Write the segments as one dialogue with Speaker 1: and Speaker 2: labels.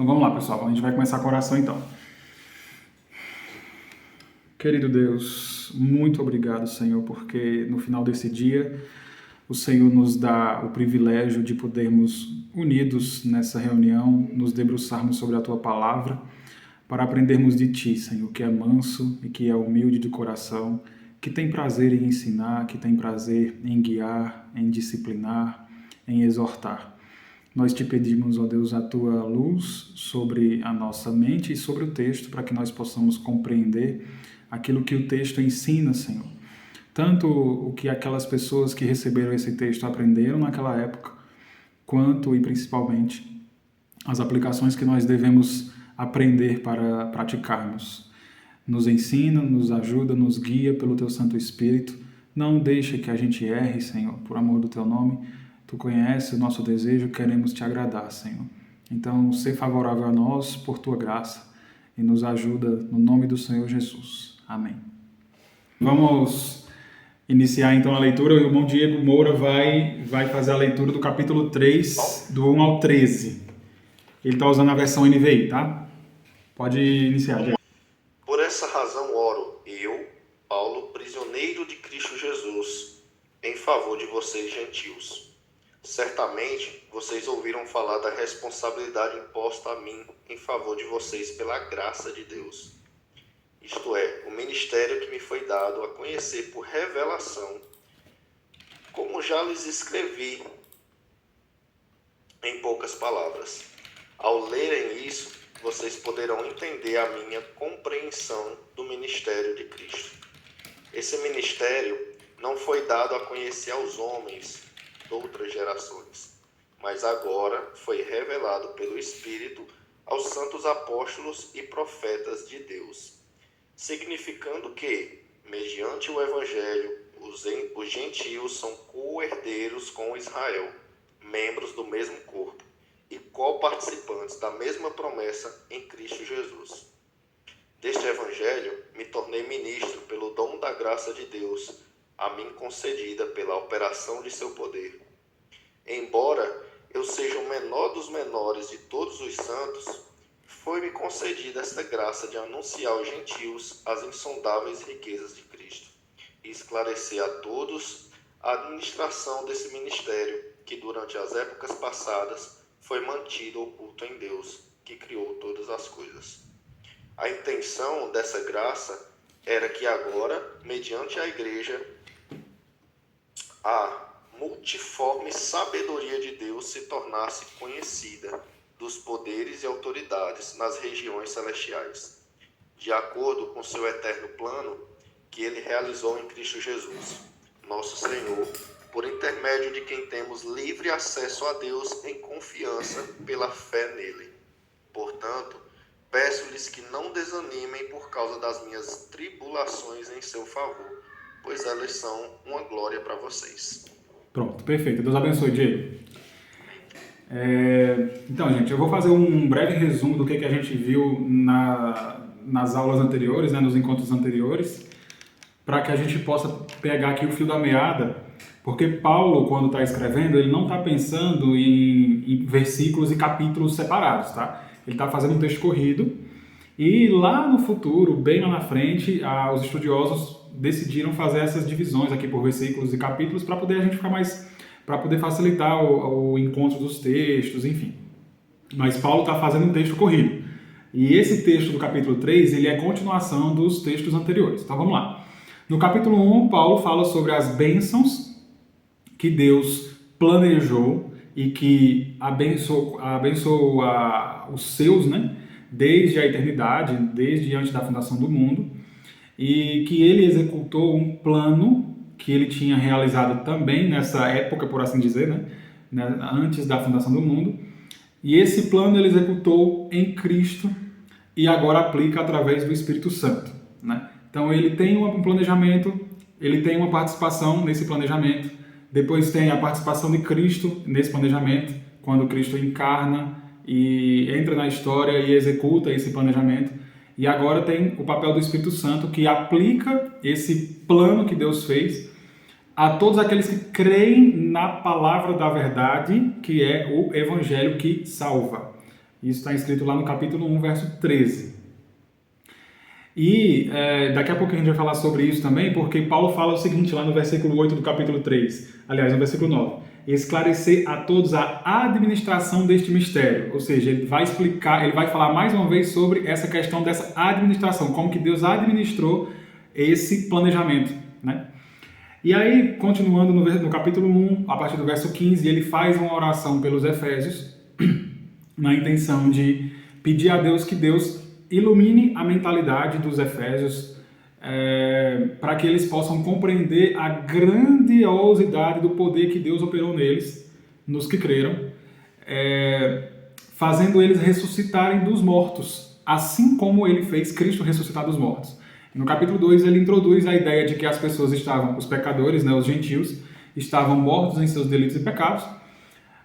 Speaker 1: Então vamos lá, pessoal, a gente vai começar com a oração então. Querido Deus, muito obrigado, Senhor, porque no final desse dia o Senhor nos dá o privilégio de podermos, unidos nessa reunião, nos debruçarmos sobre a Tua Palavra para aprendermos de Ti, Senhor, que é manso e que é humilde de coração, que tem prazer em ensinar, que tem prazer em guiar, em disciplinar, em exortar. Nós te pedimos, ó Deus, a Tua luz sobre a nossa mente e sobre o texto, para que nós possamos compreender aquilo que o texto ensina, Senhor. Tanto o que aquelas pessoas que receberam esse texto aprenderam naquela época, quanto e principalmente as aplicações que nós devemos aprender para praticarmos. Nos ensina, nos ajuda, nos guia pelo Teu Santo Espírito. Não deixe que a gente erre, Senhor, por amor do Teu nome. Tu conheces o nosso desejo, queremos Te agradar, Senhor. Então, seja favorável a nós por Tua graça e nos ajuda no nome do Senhor Jesus. Amém. Vamos iniciar então a leitura. O irmão Diego Moura vai fazer a leitura do capítulo 3, do 1 ao 13. Ele está usando a versão NVI, tá? Pode iniciar, Diego.
Speaker 2: Por essa razão oro, eu, Paulo, prisioneiro de Cristo Jesus, em favor de vocês gentios. Certamente vocês ouviram falar da responsabilidade imposta a mim em favor de vocês pela graça de Deus. Isto é, o ministério que me foi dado a conhecer por revelação, como já lhes escrevi em poucas palavras. Ao lerem isso, vocês poderão entender a minha compreensão do ministério de Cristo. Esse ministério não foi dado a conhecer aos homens de outras gerações, mas agora foi revelado pelo Espírito aos santos apóstolos e profetas de Deus, significando que, mediante o Evangelho, os gentios são co-herdeiros com Israel, membros do mesmo corpo, e co-participantes da mesma promessa em Cristo Jesus. Deste Evangelho me tornei ministro pelo dom da graça de Deus, a mim concedida pela operação de seu poder. Embora eu seja o menor dos menores de todos os santos, foi-me concedida esta graça de anunciar aos gentios as insondáveis riquezas de Cristo e esclarecer a todos a administração desse ministério que durante as épocas passadas foi mantido oculto em Deus, que criou todas as coisas. A intenção dessa graça era que agora, mediante a Igreja, a multiforme sabedoria de Deus se tornasse conhecida dos poderes e autoridades nas regiões celestiais, de acordo com seu eterno plano que ele realizou em Cristo Jesus, nosso Senhor, por intermédio de quem temos livre acesso a Deus em confiança pela fé nele. Portanto, peço-lhes que não desanimem por causa das minhas tribulações em seu favor, pois elas são uma glória para vocês.
Speaker 1: Pronto, perfeito. Deus abençoe, Diego. Então, gente, eu vou fazer um breve resumo do que a gente viu nas aulas anteriores, né, nos encontros anteriores, para que a gente possa pegar aqui o fio da meada, porque Paulo, quando está escrevendo, ele não está pensando em versículos e capítulos separados, tá? Ele está fazendo um texto corrido, e lá no futuro, bem lá na frente, os estudiosos decidiram fazer essas divisões aqui por versículos e capítulos para poder a gente ficar mais... para poder facilitar o encontro dos textos, enfim. Mas Paulo está fazendo um texto corrido. E esse texto do capítulo 3, ele é continuação dos textos anteriores. Então vamos lá. No capítulo 1, Paulo fala sobre as bênçãos que Deus planejou e que abençoou os seus, né? Desde a eternidade, desde antes da fundação do mundo. E que ele executou um plano que ele tinha realizado também nessa época, por assim dizer, né? Antes da fundação do mundo. E esse plano ele executou em Cristo e agora aplica através do Espírito Santo, né? Então ele tem um planejamento, ele tem uma participação nesse planejamento, depois tem a participação de Cristo nesse planejamento, quando Cristo encarna e entra na história e executa esse planejamento. E agora tem o papel do Espírito Santo que aplica esse plano que Deus fez a todos aqueles que creem na palavra da verdade, que é o Evangelho que salva. Isso está escrito lá no capítulo 1, verso 13. E daqui a pouco a gente vai falar sobre isso também, porque Paulo fala o seguinte lá no versículo 8 do capítulo 3, aliás, no versículo 9: esclarecer a todos a administração deste mistério. Ou seja, ele vai explicar, ele vai falar mais uma vez sobre essa questão dessa administração, como que Deus administrou esse planejamento, né? E aí, continuando no capítulo 1, a partir do verso 15, ele faz uma oração pelos Efésios, na intenção de pedir a Deus que Deus ilumine a mentalidade dos Efésios, para que eles possam compreender a grandiosidade do poder que Deus operou neles, nos que creram, fazendo eles ressuscitarem dos mortos, assim como ele fez Cristo ressuscitar dos mortos. No capítulo 2, ele introduz a ideia de que as pessoas estavam, os pecadores, né, os gentios, estavam mortos em seus delitos e pecados,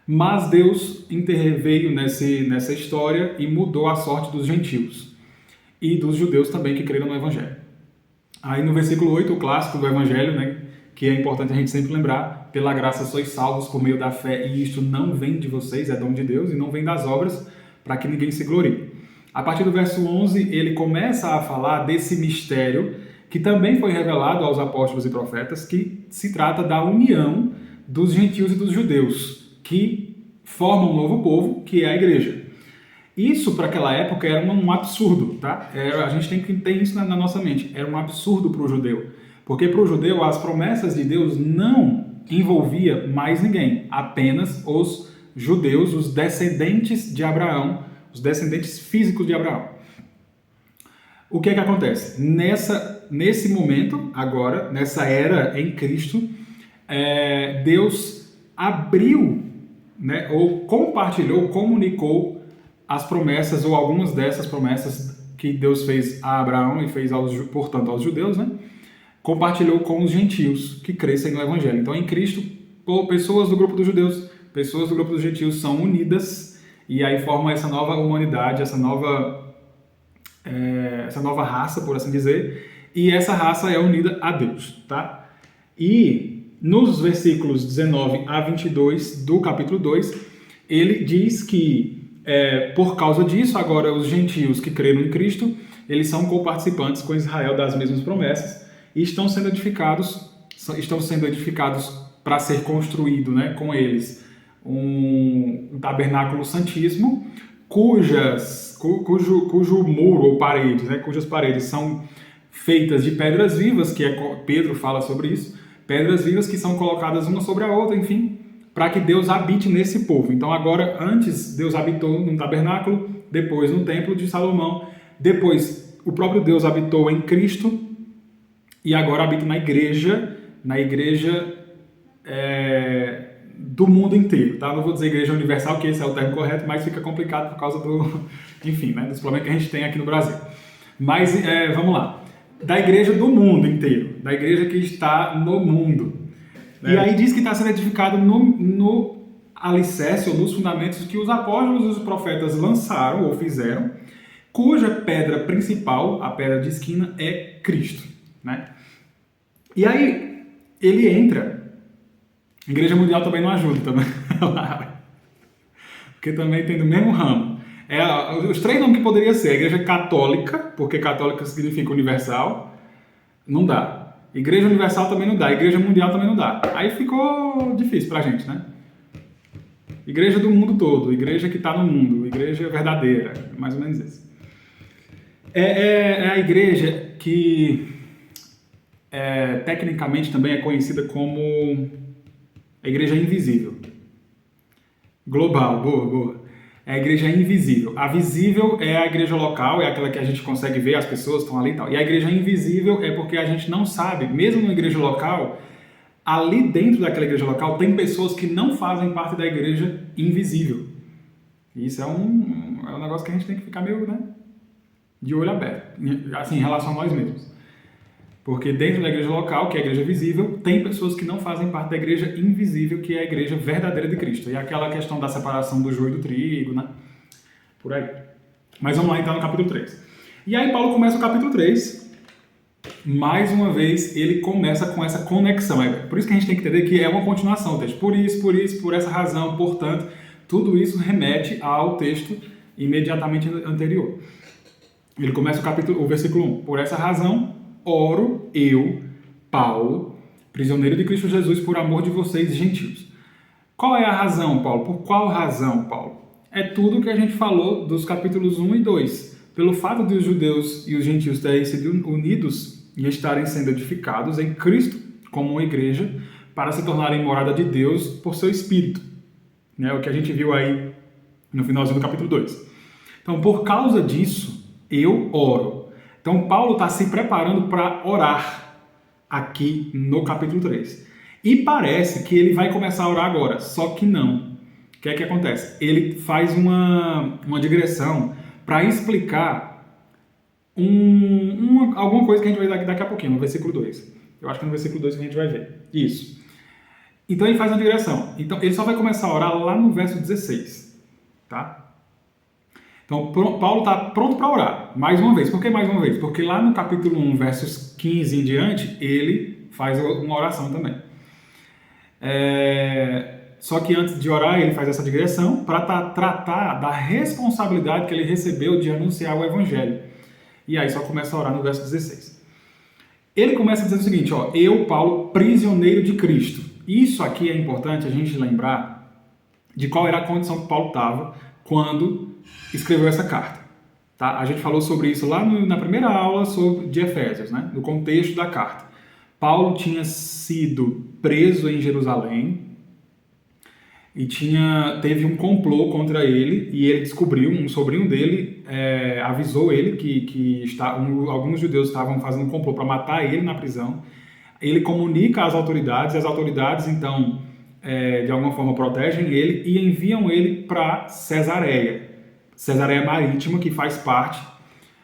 Speaker 1: mas Deus interveio nessa história e mudou a sorte dos gentios e dos judeus também que creram no Evangelho. Aí no versículo 8, o clássico do Evangelho, né, que é importante a gente sempre lembrar: pela graça sois salvos por meio da fé, e isto não vem de vocês, é dom de Deus, e não vem das obras, para que ninguém se glorie. A partir do verso 11, ele começa a falar desse mistério que também foi revelado aos apóstolos e profetas, que se trata da união dos gentios e dos judeus, que formam um novo povo, que é a igreja. Isso, para aquela época, era um absurdo, tá? A gente tem que ter isso na nossa mente. Era um absurdo para o judeu. Porque para o judeu, as promessas de Deus não envolvia mais ninguém, apenas os judeus, os descendentes de Abraão, os descendentes físicos de Abraão. O que é que acontece? Nesse momento, agora, nessa era em Cristo, Deus abriu, né, ou compartilhou, comunicou as promessas, ou algumas dessas promessas que Deus fez a Abraão e fez, portanto, aos judeus, né? Compartilhou com os gentios que crescem no Evangelho. Então, em Cristo, pessoas do grupo dos judeus, pessoas do grupo dos gentios são unidas, e aí formam essa nova humanidade, essa nova raça, por assim dizer, e essa raça é unida a Deus, tá? E nos versículos 19 a 22 do capítulo 2, ele diz que, por causa disso, agora os gentios que creram em Cristo, eles são coparticipantes com Israel das mesmas promessas, e estão sendo edificados para ser construído, né, com eles um tabernáculo santíssimo, cujo muro ou paredes, né, cujas paredes são feitas de pedras vivas, Pedro fala sobre isso, pedras vivas que são colocadas uma sobre a outra, enfim, para que Deus habite nesse povo. Então agora, antes Deus habitou num tabernáculo, depois no templo de Salomão, depois o próprio Deus habitou em Cristo, e agora habita na igreja do mundo inteiro, tá? Não vou dizer igreja universal, que esse é o termo correto, mas fica complicado por causa enfim, né, dos problemas que a gente tem aqui no Brasil. Mas vamos lá. Da igreja do mundo inteiro, da igreja que está no mundo. E aí diz que está sendo edificado no alicerce, ou nos fundamentos que os apóstolos e os profetas lançaram ou fizeram, cuja pedra principal, a pedra de esquina, é Cristo, né? E aí ele entra. A Igreja Mundial também não ajuda, também. Porque também tem do mesmo ramo. Os três nomes que poderia ser: a Igreja Católica, porque católica significa universal, não dá. Igreja Universal também não dá. Igreja Mundial também não dá. Aí ficou difícil pra gente, né? Igreja do mundo todo, igreja que está no mundo, igreja verdadeira, mais ou menos isso. É a igreja que tecnicamente também é conhecida como a igreja invisível. Global, boa. É a igreja invisível. A visível é a igreja local, é aquela que a gente consegue ver, as pessoas estão ali e tal. E a igreja invisível é porque a gente não sabe, mesmo numa igreja local, ali dentro daquela igreja local tem pessoas que não fazem parte da igreja invisível. E isso é um negócio que a gente tem que ficar meio, né, de olho aberto, assim, em relação a nós mesmos. Porque dentro da igreja local, que é a igreja visível, tem pessoas que não fazem parte da igreja invisível, que é a igreja verdadeira de Cristo. E aquela questão da separação do joio e do trigo, né? Por aí. Mas vamos lá então no capítulo 3. E aí Paulo começa o capítulo 3. Mais uma vez, ele começa com essa conexão. Por isso que a gente tem que entender que é uma continuação do texto. Por essa razão, portanto, tudo isso remete ao texto imediatamente anterior. Ele começa o versículo 1. Por essa razão, oro eu, Paulo, prisioneiro de Cristo Jesus, por amor de vocês, gentios. Qual é a razão, Paulo? Por qual razão, Paulo? É tudo que a gente falou dos capítulos 1 e 2. Pelo fato de os judeus e os gentios terem sido unidos e estarem sendo edificados em Cristo como uma igreja para se tornarem morada de Deus por seu Espírito. É o que a gente viu aí no finalzinho do capítulo 2. Então, por causa disso, eu oro. Então, Paulo está se preparando para orar aqui no capítulo 3. E parece que ele vai começar a orar agora, só que não. O que é que acontece? Ele faz uma digressão para explicar alguma coisa que a gente vai ver daqui a pouquinho, no versículo 2. Eu acho que é no versículo 2 que a gente vai ver. Isso. Então ele faz uma digressão. Então ele só vai começar a orar lá no verso 16. Tá? Então Paulo está pronto para orar. Mais uma vez. Por que mais uma vez? Porque lá no capítulo 1, versos 15 em diante, ele faz uma oração também. Só que antes de orar, ele faz essa digressão para tratar da responsabilidade que ele recebeu de anunciar o Evangelho. E aí só começa a orar no verso 16. Ele começa dizendo o seguinte, ó, eu, Paulo, prisioneiro de Cristo. Isso aqui é importante a gente lembrar de qual era a condição que Paulo estava quando escreveu essa carta. Tá? A gente falou sobre isso lá na primeira aula de Efésios, né? No contexto da carta. Paulo tinha sido preso em Jerusalém e teve um complô contra ele, e ele descobriu, um sobrinho dele avisou ele que alguns judeus estavam fazendo um complô para matar ele na prisão. Ele comunica às autoridades, e as autoridades então de alguma forma protegem ele e enviam ele para Cesareia Marítima, que faz parte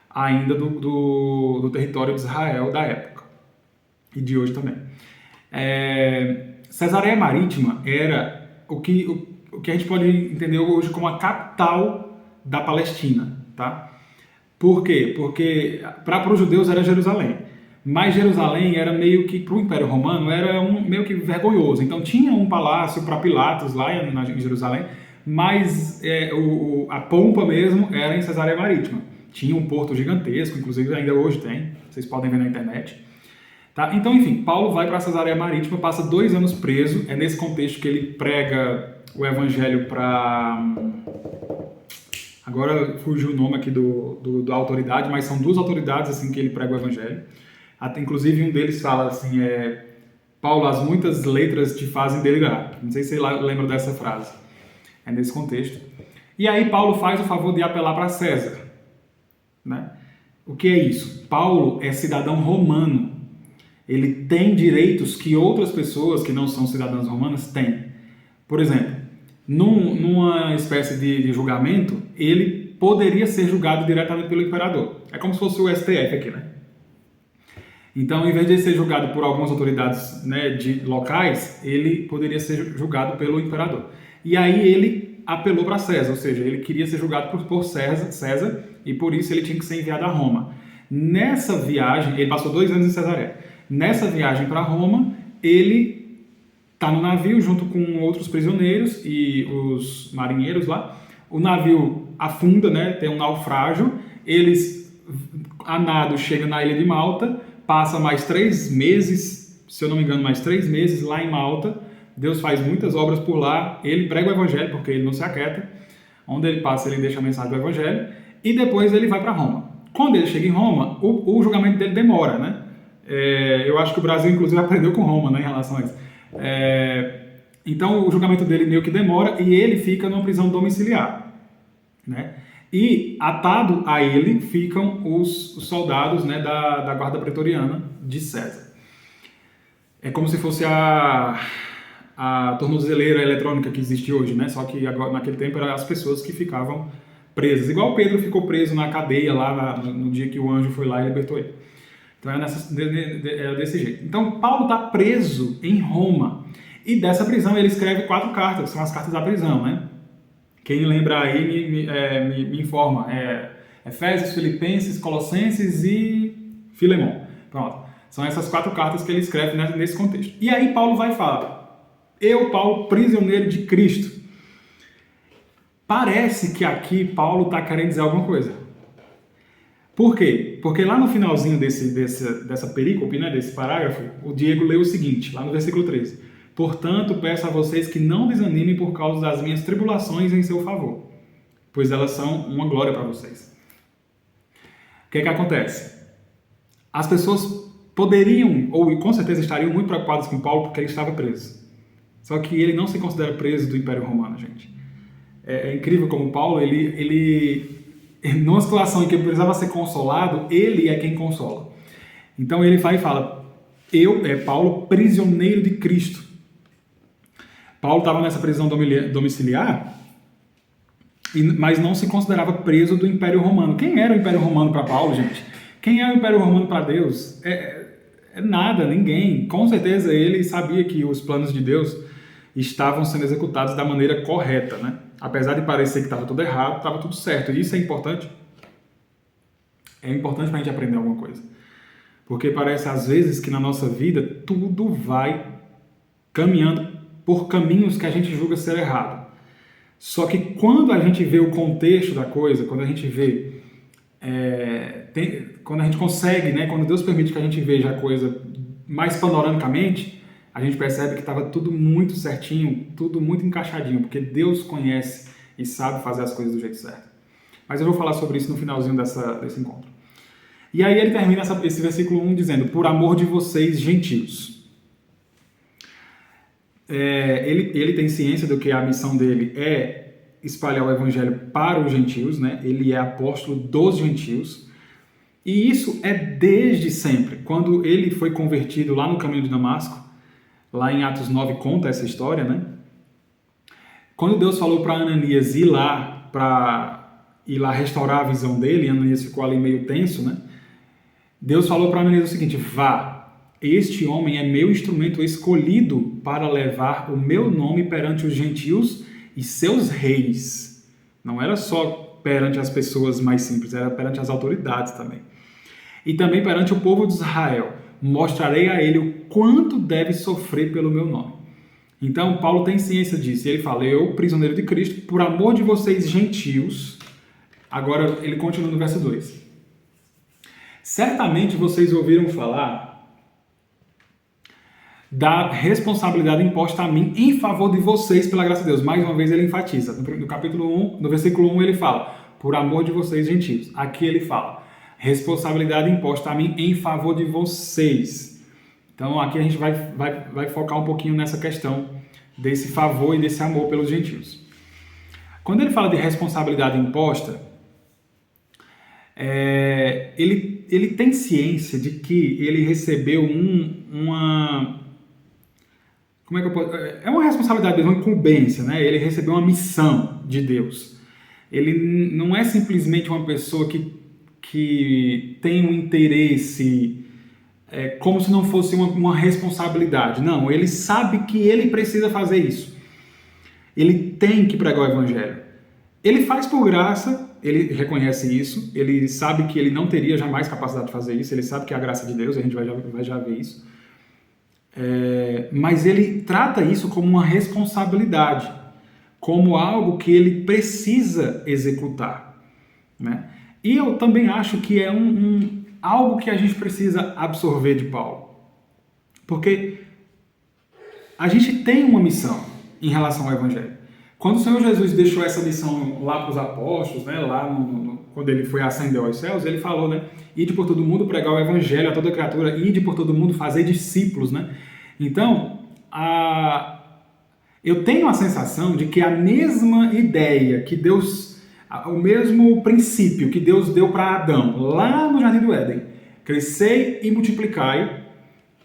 Speaker 1: ainda do território de Israel da época e de hoje também. Cesareia Marítima era o que a gente pode entender hoje como a capital da Palestina, tá? Por quê? Porque para os judeus era Jerusalém, mas Jerusalém era meio que, para o Império Romano, era meio que vergonhoso. Então tinha um palácio para Pilatos lá em Jerusalém, mas a pompa mesmo era em Cesareia Marítima. Tinha um porto gigantesco, inclusive ainda hoje tem, vocês podem ver na internet. Tá? Então, enfim, Paulo vai para Cesareia Marítima, passa 2 anos preso. É nesse contexto que ele prega o evangelho para... Agora fugiu o nome aqui da autoridade, mas são 2 autoridades assim que ele prega o evangelho. Inclusive um deles fala assim, Paulo, as muitas letras te fazem delirar. Não sei se você lembra dessa frase. É nesse contexto. E aí Paulo faz o favor de apelar para César. Né? O que é isso? Paulo é cidadão romano. Ele tem direitos que outras pessoas que não são cidadãs romanas têm. Por exemplo, numa espécie de julgamento, ele poderia ser julgado diretamente pelo imperador. É como se fosse o STF aqui, né? Então, em vez de ser julgado por algumas autoridades, né, locais, ele poderia ser julgado pelo imperador. E aí ele apelou para César, ou seja, ele queria ser julgado por César e por isso ele tinha que ser enviado a Roma. Nessa viagem, ele passou 2 anos em Cesareia. Nessa viagem para Roma, ele está no navio junto com outros prisioneiros e os marinheiros lá. O navio afunda, né, tem um naufrágio. Eles, a nado, chegam na ilha de Malta, passa mais 3 meses, se eu não me engano, mais 3 meses lá em Malta. Deus faz muitas obras por lá. Ele prega o evangelho, porque ele não se aquieta. Onde ele passa, ele deixa a mensagem do evangelho. E depois ele vai para Roma. Quando ele chega em Roma, o julgamento dele demora, né? Eu acho que o Brasil, inclusive, aprendeu com Roma, né, em relação a isso. Então, o julgamento dele meio que demora e ele fica numa prisão domiciliar. Né? E atado a ele ficam os soldados, né, da guarda pretoriana de César. É como se fosse a tornozeleira eletrônica que existe hoje, né? Só que agora, naquele tempo eram as pessoas que ficavam presas. Igual Pedro ficou preso na cadeia lá no dia que o anjo foi lá e libertou ele. Então é desse jeito. Então Paulo está preso em Roma. E dessa prisão ele escreve 4 cartas, são as cartas da prisão, né? Quem lembra aí me informa. Efésios, Filipenses, Colossenses e Filemão. Pronto. São essas 4 cartas que ele escreve nesse contexto. E aí Paulo vai falar: eu, Paulo, prisioneiro de Cristo. parece que aqui Paulo está querendo dizer alguma coisa. Por quê? Porque lá no finalzinho dessa perícope, né, desse parágrafo, o Diego leu o seguinte, lá no versículo 13. Portanto, peço a vocês que não desanimem por causa das minhas tribulações em seu favor, pois elas são uma glória para vocês. O que é que acontece? As pessoas poderiam, ou com certeza estariam muito preocupadas com Paulo porque ele estava preso. Só que ele não se considera preso do Império Romano, gente. É incrível como Paulo, ele numa situação em que ele precisava ser consolado, ele é quem consola. Então ele vai e fala, Paulo, prisioneiro de Cristo. Paulo estava nessa prisão domiciliar, mas não se considerava preso do Império Romano. Quem era o Império Romano para Paulo, gente? Quem é o Império Romano para Deus? É nada, ninguém. Com certeza ele sabia que os planos de Deus estavam sendo executados da maneira correta, né? Apesar de parecer que estava tudo errado, estava tudo certo. E isso é importante. É importante para a gente aprender alguma coisa. Porque parece às vezes que na nossa vida tudo vai caminhando por caminhos que a gente julga ser errado. Só que quando a gente vê o contexto da coisa, quando a gente vê, quando a gente consegue, né, quando Deus permite que a gente veja a coisa mais panoramicamente, a gente percebe que estava tudo muito certinho, tudo muito encaixadinho, porque Deus conhece e sabe fazer as coisas do jeito certo. Mas eu vou falar sobre isso no finalzinho desse encontro. E aí ele termina esse versículo 1 dizendo, por amor de vocês, gentios. Ele tem ciência do que a missão dele é espalhar o evangelho para os gentios, né? Ele é apóstolo dos gentios. E isso é desde sempre. Quando ele foi convertido lá no caminho de Damasco, lá em Atos 9 conta essa história, né? Quando Deus falou para Ananias ir lá restaurar a visão dele, e Ananias ficou ali meio tenso, né? Deus falou para Ananias o seguinte, vá, este homem é meu instrumento escolhido para levar o meu nome perante os gentios e seus reis. Não era só perante as pessoas mais simples, era perante as autoridades também. E também perante o povo de Israel. Mostrarei a ele o quanto deve sofrer pelo meu nome. Então, Paulo tem ciência disso. E ele fala, eu, prisioneiro de Cristo, por amor de vocês gentios. Agora, ele continua no verso 2. Certamente vocês ouviram falar da responsabilidade imposta a mim em favor de vocês pela graça de Deus. Mais uma vez ele enfatiza. No capítulo 1, no versículo 1 ele fala, por amor de vocês gentios. Aqui ele fala, responsabilidade imposta a mim em favor de vocês. Então aqui a gente vai focar um pouquinho nessa questão desse favor e desse amor pelos gentios. Quando ele fala de responsabilidade imposta, ele tem ciência de que ele recebeu como é que eu posso... É uma responsabilidade, uma incumbência, né? Ele recebeu uma missão de Deus. Ele não é simplesmente uma pessoa que tem um interesse como se não fosse uma responsabilidade. Não, ele sabe que ele precisa fazer isso. Ele tem que pregar o evangelho. Ele faz por graça, ele reconhece isso, ele sabe que ele não teria jamais capacidade de fazer isso, ele sabe que é a graça de Deus, a gente vai já ver isso. Mas ele trata isso como uma responsabilidade, como algo que ele precisa executar, né? E eu também acho que é algo que a gente precisa absorver de Paulo, porque a gente tem uma missão em relação ao Evangelho. Quando o Senhor Jesus deixou essa missão lá para os apóstolos, né, quando ele foi ascender aos céus, ele falou, né, ide por todo mundo pregar o Evangelho a toda criatura, ide por todo mundo fazer discípulos, né? Então, eu tenho a sensação de que a mesma ideia que Deus, o mesmo princípio que Deus deu para Adão lá no Jardim do Éden, crescei e multiplicai,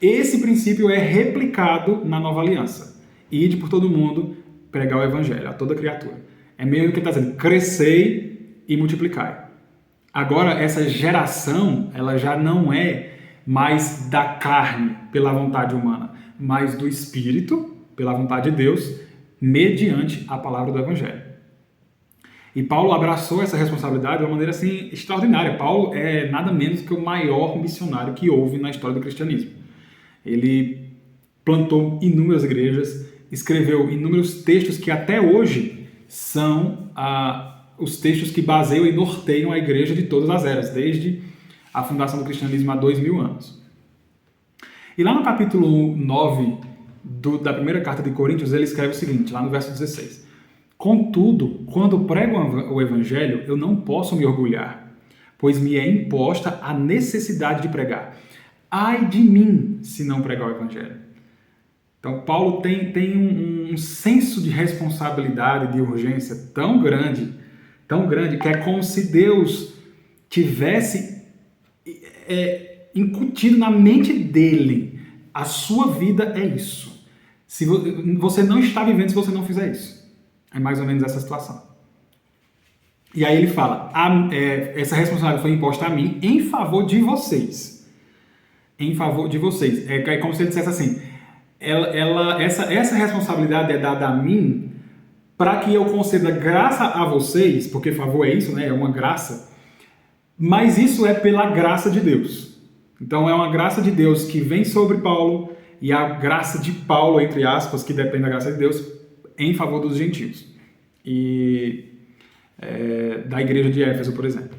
Speaker 1: esse princípio é replicado na nova aliança. Ide por todo mundo pregar o Evangelho a toda criatura. É mesmo que ele está dizendo, crescei e multiplicai. Agora, essa geração, ela já não é mais da carne pela vontade humana, mas do Espírito, pela vontade de Deus, mediante a palavra do Evangelho. E Paulo abraçou essa responsabilidade de uma maneira assim extraordinária. Paulo é nada menos que o maior missionário que houve na história do cristianismo. Ele plantou inúmeras igrejas, escreveu inúmeros textos que até hoje são os textos que baseiam e norteiam a igreja de todas as eras, desde a fundação do cristianismo há 2000 anos. E lá no capítulo 9 da primeira carta de Coríntios, ele escreve o seguinte, lá no verso 16. Contudo, quando prego o evangelho, eu não posso me orgulhar, pois me é imposta a necessidade de pregar. Ai de mim, se não pregar o evangelho. Então, Paulo tem um senso de responsabilidade, de urgência tão grande, que é como se Deus tivesse incutido na mente dele. A sua vida é isso. Você não está vivendo se você não fizer isso. É mais ou menos essa situação. E aí ele fala, essa responsabilidade foi imposta a mim em favor de vocês. Em favor de vocês. É como se ele dissesse assim, essa responsabilidade é dada a mim para que eu conceda graça a vocês, porque favor é isso, né? É uma graça, mas isso é pela graça de Deus. Então é uma graça de Deus que vem sobre Paulo e a graça de Paulo, entre aspas, que depende da graça de Deus, em favor dos gentios. E da igreja de Éfeso, por exemplo.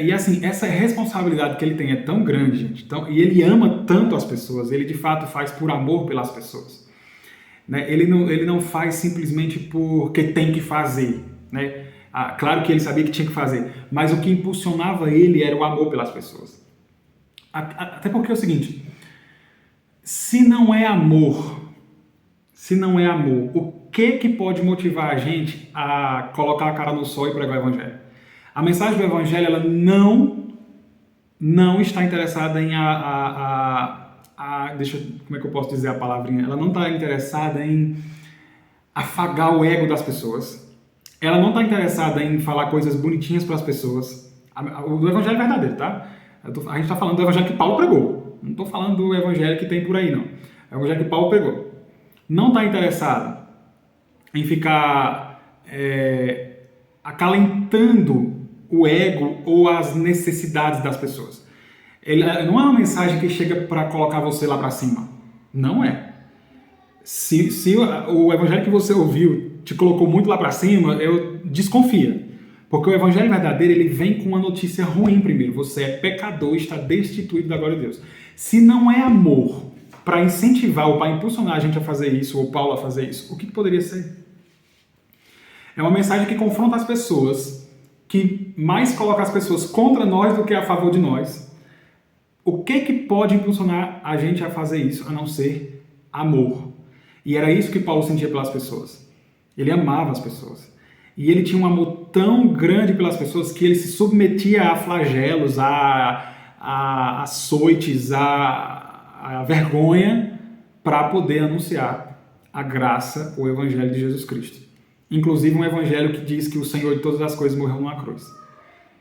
Speaker 1: E assim, essa responsabilidade que ele tem é tão grande, gente, e ele ama tanto as pessoas, ele de fato faz por amor pelas pessoas. Né? Ele não faz simplesmente porque tem que fazer. Né? Claro que ele sabia que tinha que fazer, mas o que impulsionava ele era o amor pelas pessoas. Até porque é o seguinte, se não é amor, o que pode motivar a gente a colocar a cara no sol e pregar o evangelho? A mensagem do evangelho, ela não está interessada em como é que eu posso dizer a palavrinha? Ela não está interessada em afagar o ego das pessoas. Ela não está interessada em falar coisas bonitinhas para as pessoas. O evangelho é verdadeiro, tá? A gente está falando do evangelho que Paulo pregou. Não estou falando do evangelho que tem por aí, não. É o evangelho que Paulo pregou. Não está interessado em ficar acalentando o ego ou as necessidades das pessoas. Ele não é uma mensagem que chega para colocar você lá para cima. Não é. Se o evangelho que você ouviu te colocou muito lá para cima, desconfia. Porque o evangelho verdadeiro, ele vem com uma notícia ruim primeiro. Você é pecador e está destituído da glória de Deus. Se não é amor para incentivar ou para impulsionar a gente a fazer isso, ou Paulo a fazer isso, o que poderia ser? É uma mensagem que confronta as pessoas, que mais coloca as pessoas contra nós do que a favor de nós. O que pode impulsionar a gente a fazer isso, a não ser amor? E era isso que Paulo sentia pelas pessoas. Ele amava as pessoas. E ele tinha um amor tão grande pelas pessoas que ele se submetia a flagelos, a açoites, a vergonha, para poder anunciar a graça, o evangelho de Jesus Cristo. Inclusive um evangelho que diz que o Senhor de todas as coisas morreu numa cruz.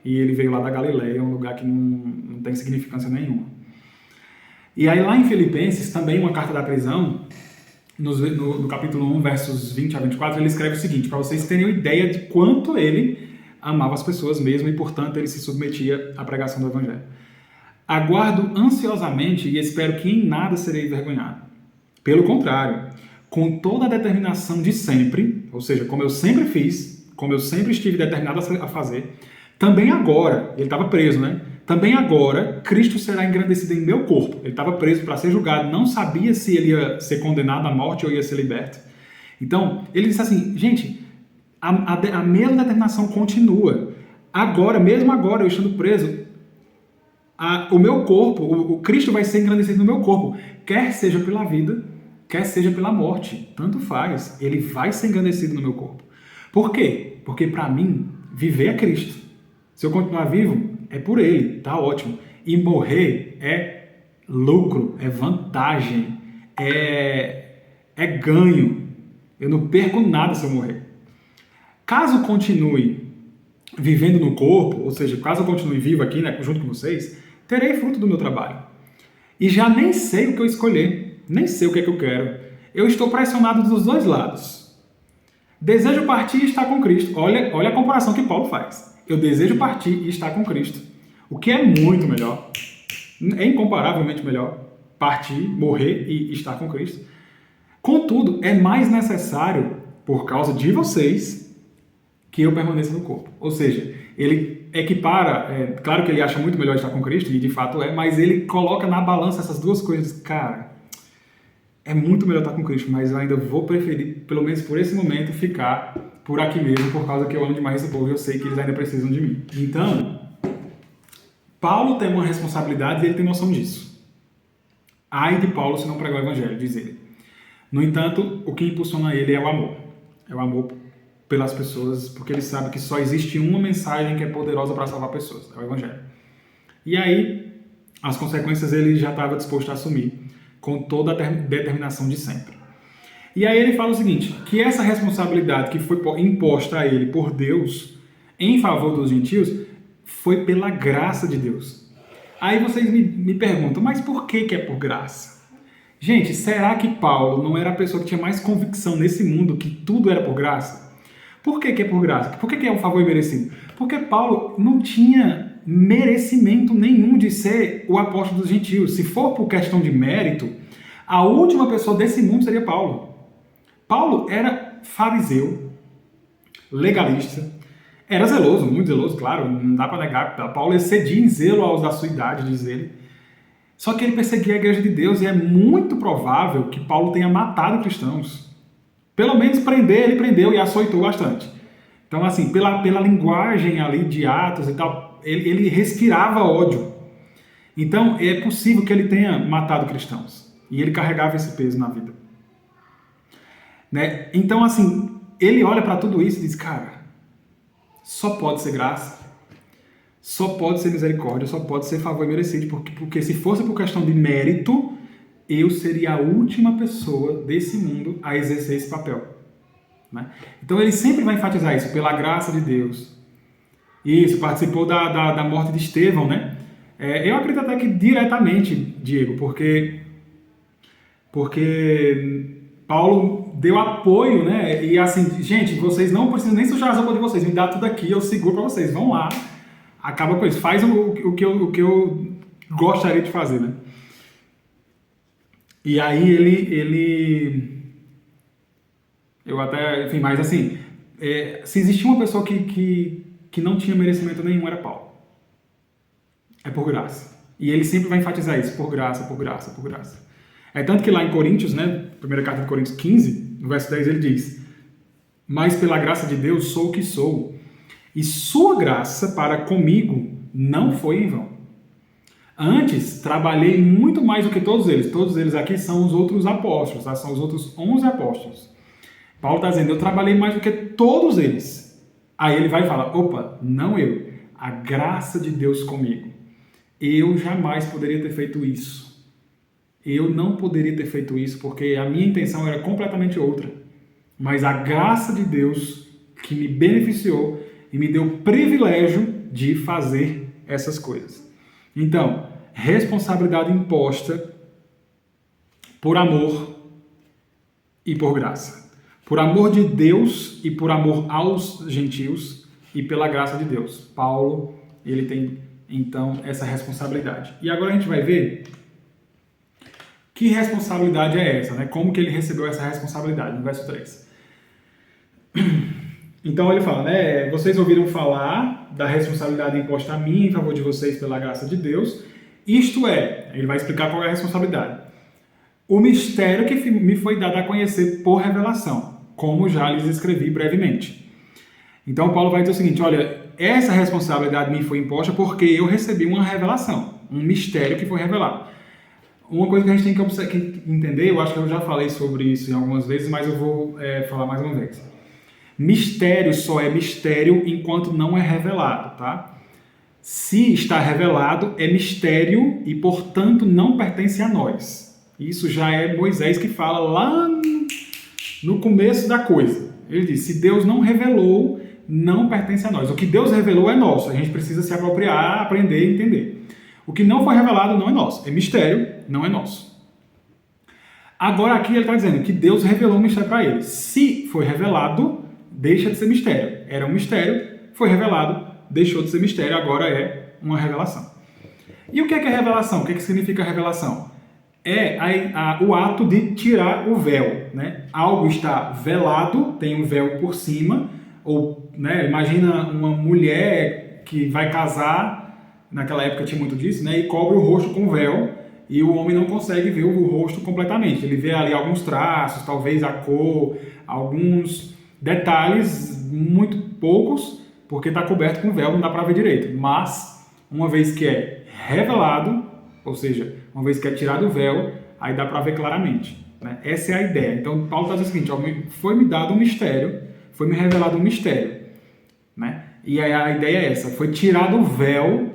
Speaker 1: E ele veio lá da Galileia, um lugar que não tem significância nenhuma. E aí lá em Filipenses, também uma carta da prisão, no capítulo 1, versos 20 a 24, ele escreve o seguinte, para vocês terem uma ideia de quanto ele amava as pessoas mesmo e, portanto, ele se submetia à pregação do evangelho. Aguardo ansiosamente e espero que em nada serei envergonhado. Pelo contrário, com toda a determinação de sempre, ou seja, como eu sempre fiz, como eu sempre estive determinado a fazer, também agora, ele estava preso, né? Também agora, Cristo será engrandecido em meu corpo. Ele estava preso para ser julgado, não sabia se ele ia ser condenado à morte ou ia ser liberto. Então, ele disse assim, gente, a mesma determinação continua. Agora, mesmo agora, eu estando preso, o meu corpo, o Cristo vai ser engrandecido no meu corpo, quer seja pela vida, quer seja pela morte, tanto faz, ele vai ser engrandecido no meu corpo. Por quê? Porque para mim, viver é Cristo. Se eu continuar vivo, é por ele, tá ótimo. E morrer é lucro, é vantagem, é ganho. Eu não perco nada se eu morrer. Caso continue vivendo no corpo, ou seja, caso eu continue vivo aqui, né, junto com vocês, terei fruto do meu trabalho. E já nem sei o que eu escolher, nem sei o que é que eu quero. Eu estou pressionado dos dois lados. Desejo partir e estar com Cristo. Olha a comparação que Paulo faz. Eu desejo partir e estar com Cristo. O que é muito melhor, é incomparavelmente melhor, partir, morrer e estar com Cristo. Contudo, é mais necessário, por causa de vocês, que eu permaneça no corpo. Ou seja, ele equipara, claro que ele acha muito melhor estar com Cristo, e de fato é, mas ele coloca na balança essas duas coisas. Cara, é muito melhor estar com Cristo, mas eu ainda vou preferir, pelo menos por esse momento, ficar por aqui mesmo, por causa que eu amo demais esse povo e eu sei que eles ainda precisam de mim. Então, Paulo tem uma responsabilidade e ele tem noção disso. Ai de Paulo se não pregar o evangelho, diz ele. No entanto, o que impulsiona ele é o amor. É o amor pelas pessoas, porque ele sabe que só existe uma mensagem que é poderosa para salvar pessoas, é o evangelho. E aí, as consequências ele já estava disposto a assumir, com toda a determinação de sempre. E aí ele fala o seguinte, que essa responsabilidade que foi imposta a ele por Deus, em favor dos gentios, foi pela graça de Deus. Aí vocês me perguntam, mas por que é por graça? Gente, será que Paulo não era a pessoa que tinha mais convicção nesse mundo que tudo era por graça? Por que é por graça? Por que é um favor imerecido? Porque Paulo não tinha merecimento nenhum de ser o apóstolo dos gentios. Se for por questão de mérito, a última pessoa desse mundo seria Paulo. Paulo era fariseu, legalista, era zeloso, muito zeloso, claro, não dá para negar. Paulo excedia em zelo aos da sua idade, diz ele. Só que ele perseguia a igreja de Deus e é muito provável que Paulo tenha matado cristãos. Pelo menos prender, ele prendeu e açoitou bastante. Então, assim, pela linguagem ali de Atos e tal, ele respirava ódio. Então, é possível que ele tenha matado cristãos. E ele carregava esse peso na vida. Né? Então, assim, ele olha para tudo isso e diz, cara, só pode ser graça, só pode ser misericórdia, só pode ser favor merecido, porque se fosse por questão de mérito, eu seria a última pessoa desse mundo a exercer esse papel. Né? Então ele sempre vai enfatizar isso, pela graça de Deus. Isso, participou da morte de Estevão, né? Eu acredito até que diretamente, Diego, porque Paulo deu apoio, né? E assim, gente, vocês não precisam nem sujar as roupas de vocês, me dá tudo aqui, eu seguro para vocês, vão lá, acaba com isso, faz o que eu gostaria de fazer, né? E aí eu até, enfim, mas assim, se existia uma pessoa que não tinha merecimento nenhum, era Paulo. É por graça. E ele sempre vai enfatizar isso, por graça, por graça, por graça. É tanto que lá em Coríntios, né, primeira carta de Coríntios 15, no verso 10 ele diz, mas pela graça de Deus sou o que sou, e sua graça para comigo não foi em vão. Antes, trabalhei muito mais do que todos eles aqui são os outros apóstolos, tá? São os outros 11 apóstolos. Paulo está dizendo, eu trabalhei mais do que todos eles. Aí ele vai e fala, opa, não eu, a graça de Deus comigo. Eu jamais poderia ter feito isso. Eu não poderia ter feito isso porque a minha intenção era completamente outra. Mas a graça de Deus que me beneficiou e me deu o privilégio de fazer essas coisas. Então, responsabilidade imposta por amor e por graça. Por amor de Deus e por amor aos gentios e pela graça de Deus. Paulo, ele tem então essa responsabilidade. E agora a gente vai ver que responsabilidade é essa, né? Como que ele recebeu essa responsabilidade, no verso 3. Então ele fala, né? Vocês ouviram falar da responsabilidade imposta a mim em favor de vocês pela graça de Deus. Isto é, ele vai explicar qual é a responsabilidade. O mistério que me foi dado a conhecer por revelação, como já lhes escrevi brevemente. Então Paulo vai dizer o seguinte, olha, essa responsabilidade me foi imposta porque eu recebi uma revelação, um mistério que foi revelado. Uma coisa que a gente tem que entender, eu acho que eu já falei sobre isso em algumas vezes, mas eu vou falar mais uma vez. Mistério só é mistério enquanto não é revelado, tá? Se está revelado, é mistério e, portanto, não pertence a nós. Isso já é Moisés que fala lá no começo da coisa. Ele diz, se Deus não revelou, não pertence a nós. O que Deus revelou é nosso, a gente precisa se apropriar, aprender e entender. O que não foi revelado não é nosso, é mistério, não é nosso. Agora aqui ele está dizendo que Deus revelou um mistério para ele. Se foi revelado, deixa de ser mistério. Era um mistério, foi revelado, deixou de ser mistério, agora é uma revelação. E o que é revelação? O que significa revelação? o ato de tirar o véu, né? Algo está velado, tem um véu por cima, ou, né, imagina uma mulher que vai casar, naquela época tinha muito disso, né, e cobre o rosto com véu, e o homem não consegue ver o rosto completamente. Ele vê ali alguns traços, talvez a cor, alguns detalhes, muito poucos, porque está coberto com véu, não dá para ver direito. Mas, uma vez que é revelado, ou seja, uma vez que é tirado o véu, aí dá para ver claramente, né? Essa é a ideia. Então, Paulo está dizendo o seguinte: foi-me dado um mistério, foi-me revelado um mistério, né? E aí a ideia é essa: foi tirado o véu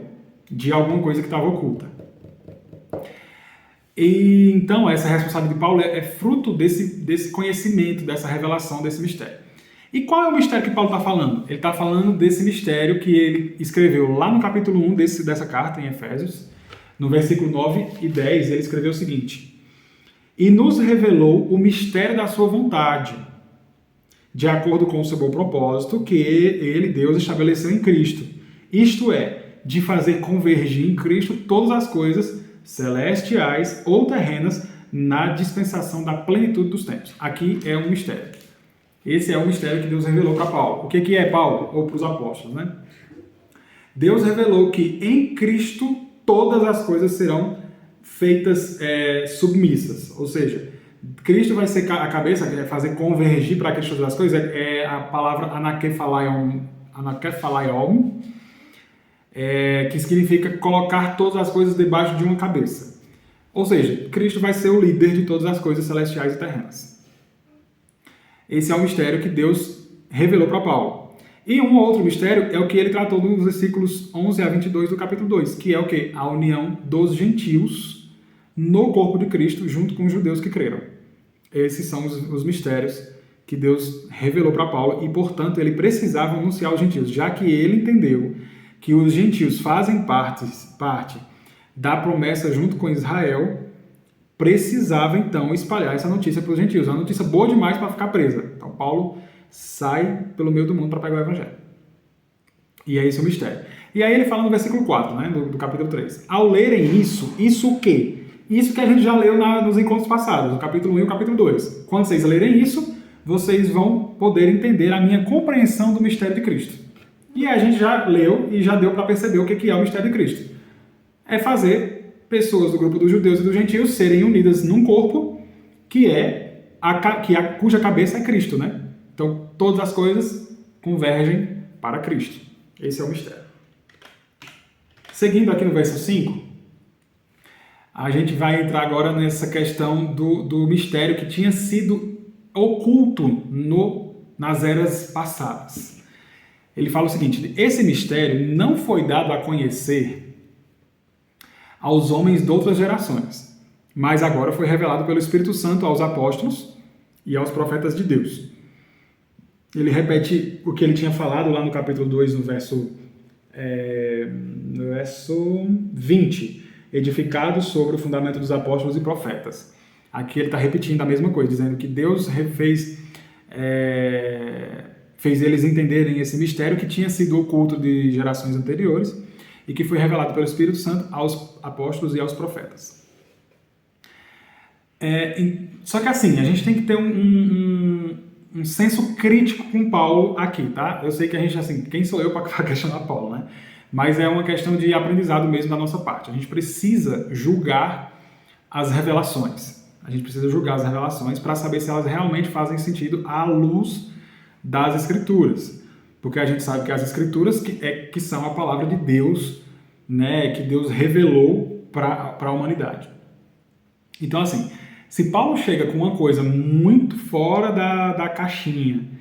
Speaker 1: de alguma coisa que estava oculta. E então, essa responsabilidade de Paulo é fruto desse conhecimento, dessa revelação, desse mistério. E qual é o mistério que Paulo está falando? Ele está falando desse mistério que ele escreveu lá no capítulo 1 dessa carta, em Efésios, no versículo 9 e 10, ele escreveu o seguinte: e nos revelou o mistério da sua vontade, de acordo com o seu bom propósito, que ele, Deus, estabeleceu em Cristo. Isto é, de fazer convergir em Cristo todas as coisas celestiais ou terrenas na dispensação da plenitude dos tempos. Aqui é um mistério. Esse é o mistério que Deus revelou para Paulo. O que é Paulo? Ou para os apóstolos, né? Deus revelou que em Cristo todas as coisas serão feitas submissas. Ou seja, Cristo vai ser a cabeça, fazer convergir para Cristo todas as coisas, é a palavra anakephalaion, que significa colocar todas as coisas debaixo de uma cabeça. Ou seja, Cristo vai ser o líder de todas as coisas celestiais e terrenas. Esse é o mistério que Deus revelou para Paulo. E um outro mistério é o que ele tratou nos versículos 11 a 22 do capítulo 2, que é o quê? A união dos gentios no corpo de Cristo junto com os judeus que creram. Esses são os mistérios que Deus revelou para Paulo e, portanto, ele precisava anunciar aos gentios, já que ele entendeu que os gentios fazem parte da promessa junto com Israel, precisava, então, espalhar essa notícia para os gentios. É uma notícia boa demais para ficar presa. Então, Paulo sai pelo meio do mundo para pegar o evangelho. E é esse o mistério. E aí ele fala no versículo 4, né, do capítulo 3. Ao lerem isso o quê? Isso que a gente já leu nos encontros passados, no capítulo 1 e o capítulo 2. Quando vocês lerem isso, vocês vão poder entender a minha compreensão do mistério de Cristo. E a gente já leu e já deu para perceber o que é o mistério de Cristo. É fazer pessoas do grupo dos judeus e dos gentios serem unidas num corpo cuja cabeça é Cristo, né? Então, todas as coisas convergem para Cristo. Esse é o mistério. Seguindo aqui no verso 5, a gente vai entrar agora nessa questão do mistério que tinha sido oculto nas eras passadas. Ele fala o seguinte: esse mistério não foi dado a conhecer aos homens de outras gerações, mas agora foi revelado pelo Espírito Santo aos apóstolos e aos profetas de Deus. Ele repete o que ele tinha falado lá no capítulo 2, no verso 20, edificado sobre o fundamento dos apóstolos e profetas. Aqui ele está repetindo a mesma coisa, dizendo que Deus fez eles entenderem esse mistério que tinha sido oculto de gerações anteriores e que foi revelado pelo Espírito Santo aos apóstolos e aos profetas. Só que assim, a gente tem que ter um senso crítico com Paulo aqui, tá? Eu sei que a gente, assim, quem sou eu para questionar Paulo, né? Mas é uma questão de aprendizado mesmo da nossa parte. A gente precisa julgar as revelações. A gente precisa julgar as revelações para saber se elas realmente fazem sentido à luz das Escrituras. Porque a gente sabe que as Escrituras que são a palavra de Deus, né, que Deus revelou para a humanidade. Então, assim, se Paulo chega com uma coisa muito fora da caixinha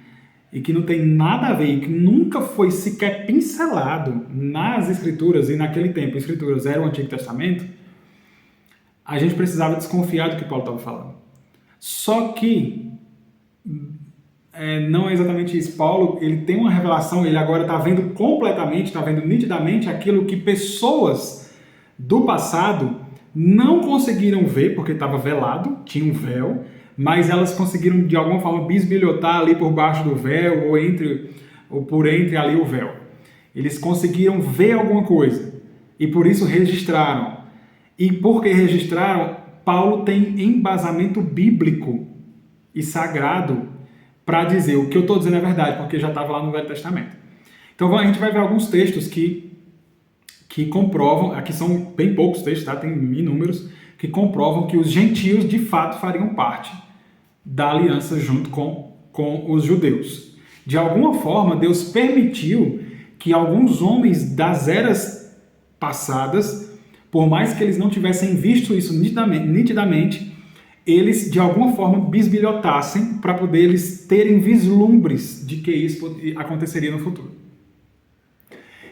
Speaker 1: e que não tem nada a ver, e que nunca foi sequer pincelado nas Escrituras, e naquele tempo as Escrituras eram o Antigo Testamento, a gente precisava desconfiar do que Paulo estava falando. Só que não é exatamente isso. Paulo, ele tem uma revelação, ele agora está vendo completamente, está vendo nitidamente aquilo que pessoas do passado não conseguiram ver, porque estava velado, tinha um véu, mas elas conseguiram de alguma forma bisbilhotar ali por baixo do véu, ou por entre ali o véu. Eles conseguiram ver alguma coisa, e por isso registraram. E porque registraram, Paulo tem embasamento bíblico e sagrado para dizer o que eu estou dizendo é verdade, porque já estava lá no Velho Testamento. Então a gente vai ver alguns textos que comprovam, aqui são bem poucos textos, tá? Tem inúmeros, que comprovam que os gentios de fato fariam parte da aliança junto com os judeus. De alguma forma, Deus permitiu que alguns homens das eras passadas, por mais que eles não tivessem visto isso nitidamente, eles de alguma forma bisbilhotassem para poder eles terem vislumbres de que isso aconteceria no futuro.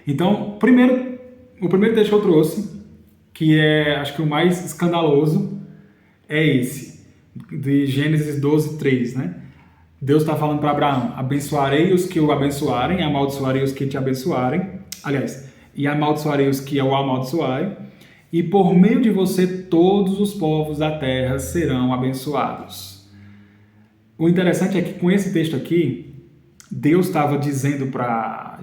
Speaker 1: Então, o primeiro texto que eu trouxe, que é acho que o mais escandaloso, é esse, de Gênesis 12, 3, né? Deus está falando para Abraão: abençoarei os que o abençoarem, e amaldiçoarei os que te abençoarem. Aliás, e amaldiçoarei os que o amaldiçoarem, e por meio de você todos os povos da terra serão abençoados. O interessante é que com esse texto aqui, Deus estava dizendo para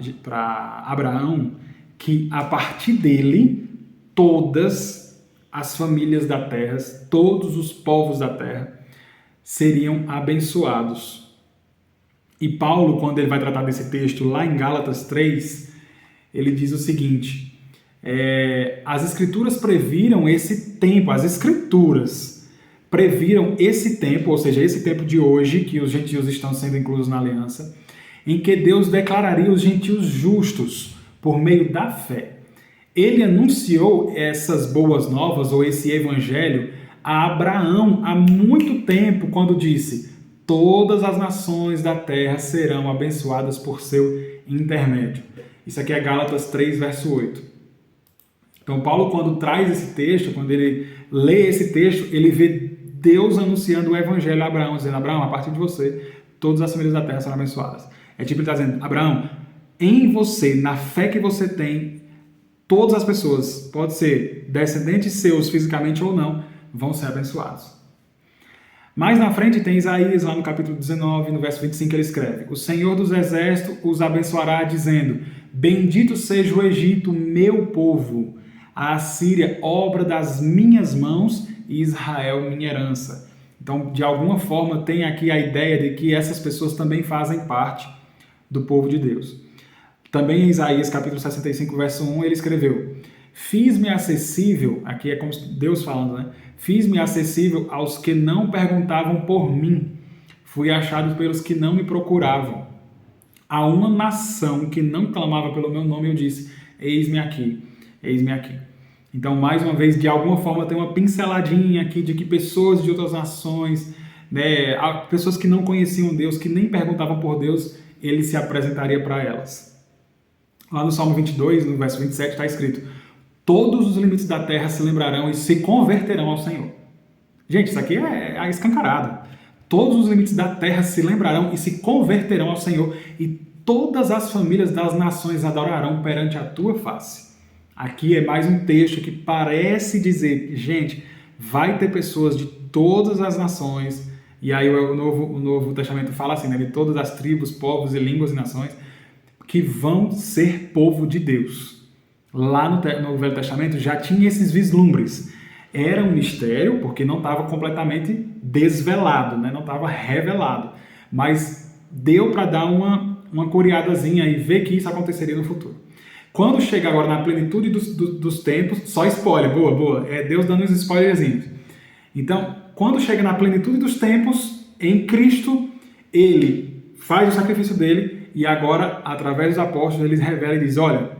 Speaker 1: Abraão que a partir dele, todas as famílias da terra, todos os povos da terra seriam abençoados. E Paulo, quando ele vai tratar desse texto lá em Gálatas 3, ele diz o seguinte: as escrituras previram esse tempo, as escrituras previram esse tempo, ou seja, esse tempo de hoje, que os gentios estão sendo inclusos na aliança, em que Deus declararia os gentios justos por meio da fé. Ele anunciou essas boas novas, ou esse evangelho, a Abraão há muito tempo, quando disse: todas as nações da terra serão abençoadas por seu intermédio. Isso aqui é Gálatas 3, verso 8. Então, Paulo, quando traz esse texto, quando ele lê esse texto, ele vê Deus anunciando o evangelho a Abraão, dizendo: Abraão, a partir de você, todas as famílias da terra serão abençoadas. É tipo ele está dizendo: Abraão, em você, na fé que você tem, todas as pessoas, pode ser descendentes seus fisicamente ou não, vão ser abençoados. Mais na frente tem Isaías, lá no capítulo 19, no verso 25, ele escreve: o Senhor dos Exércitos os abençoará, dizendo: bendito seja o Egito, meu povo, a Assíria, obra das minhas mãos, e Israel, minha herança. Então, de alguma forma, tem aqui a ideia de que essas pessoas também fazem parte do povo de Deus. Também em Isaías, capítulo 65, verso 1, ele escreveu: fiz-me acessível, aqui é como Deus falando, né? Fiz-me acessível aos que não perguntavam por mim. Fui achado pelos que não me procuravam. A uma nação que não clamava pelo meu nome, eu disse: eis-me aqui, eis-me aqui. Então, mais uma vez, de alguma forma, tem uma pinceladinha aqui de que pessoas de outras nações, né, pessoas que não conheciam Deus, que nem perguntavam por Deus, ele se apresentaria para elas. Lá no Salmo 22, no verso 27, está escrito: todos os limites da terra se lembrarão e se converterão ao Senhor. Gente, isso aqui é escancarado. Todos os limites da terra se lembrarão e se converterão ao Senhor, e todas as famílias das nações adorarão perante a tua face. Aqui é mais um texto que parece dizer: gente, vai ter pessoas de todas as nações, e aí o Novo Testamento fala assim, né, de todas as tribos, povos e línguas e nações, que vão ser povo de Deus. Lá no Velho Testamento já tinha esses vislumbres. Era um mistério, porque não estava completamente desvelado, né? Não estava revelado. Mas deu para dar uma curiadazinha e ver que isso aconteceria no futuro. Quando chega agora na plenitude dos tempos, só spoiler, boa, é Deus dando uns spoilerzinhos. Então, quando chega na plenitude dos tempos, em Cristo, ele faz o sacrifício dele, e agora, através dos apóstolos, ele revela e diz: olha,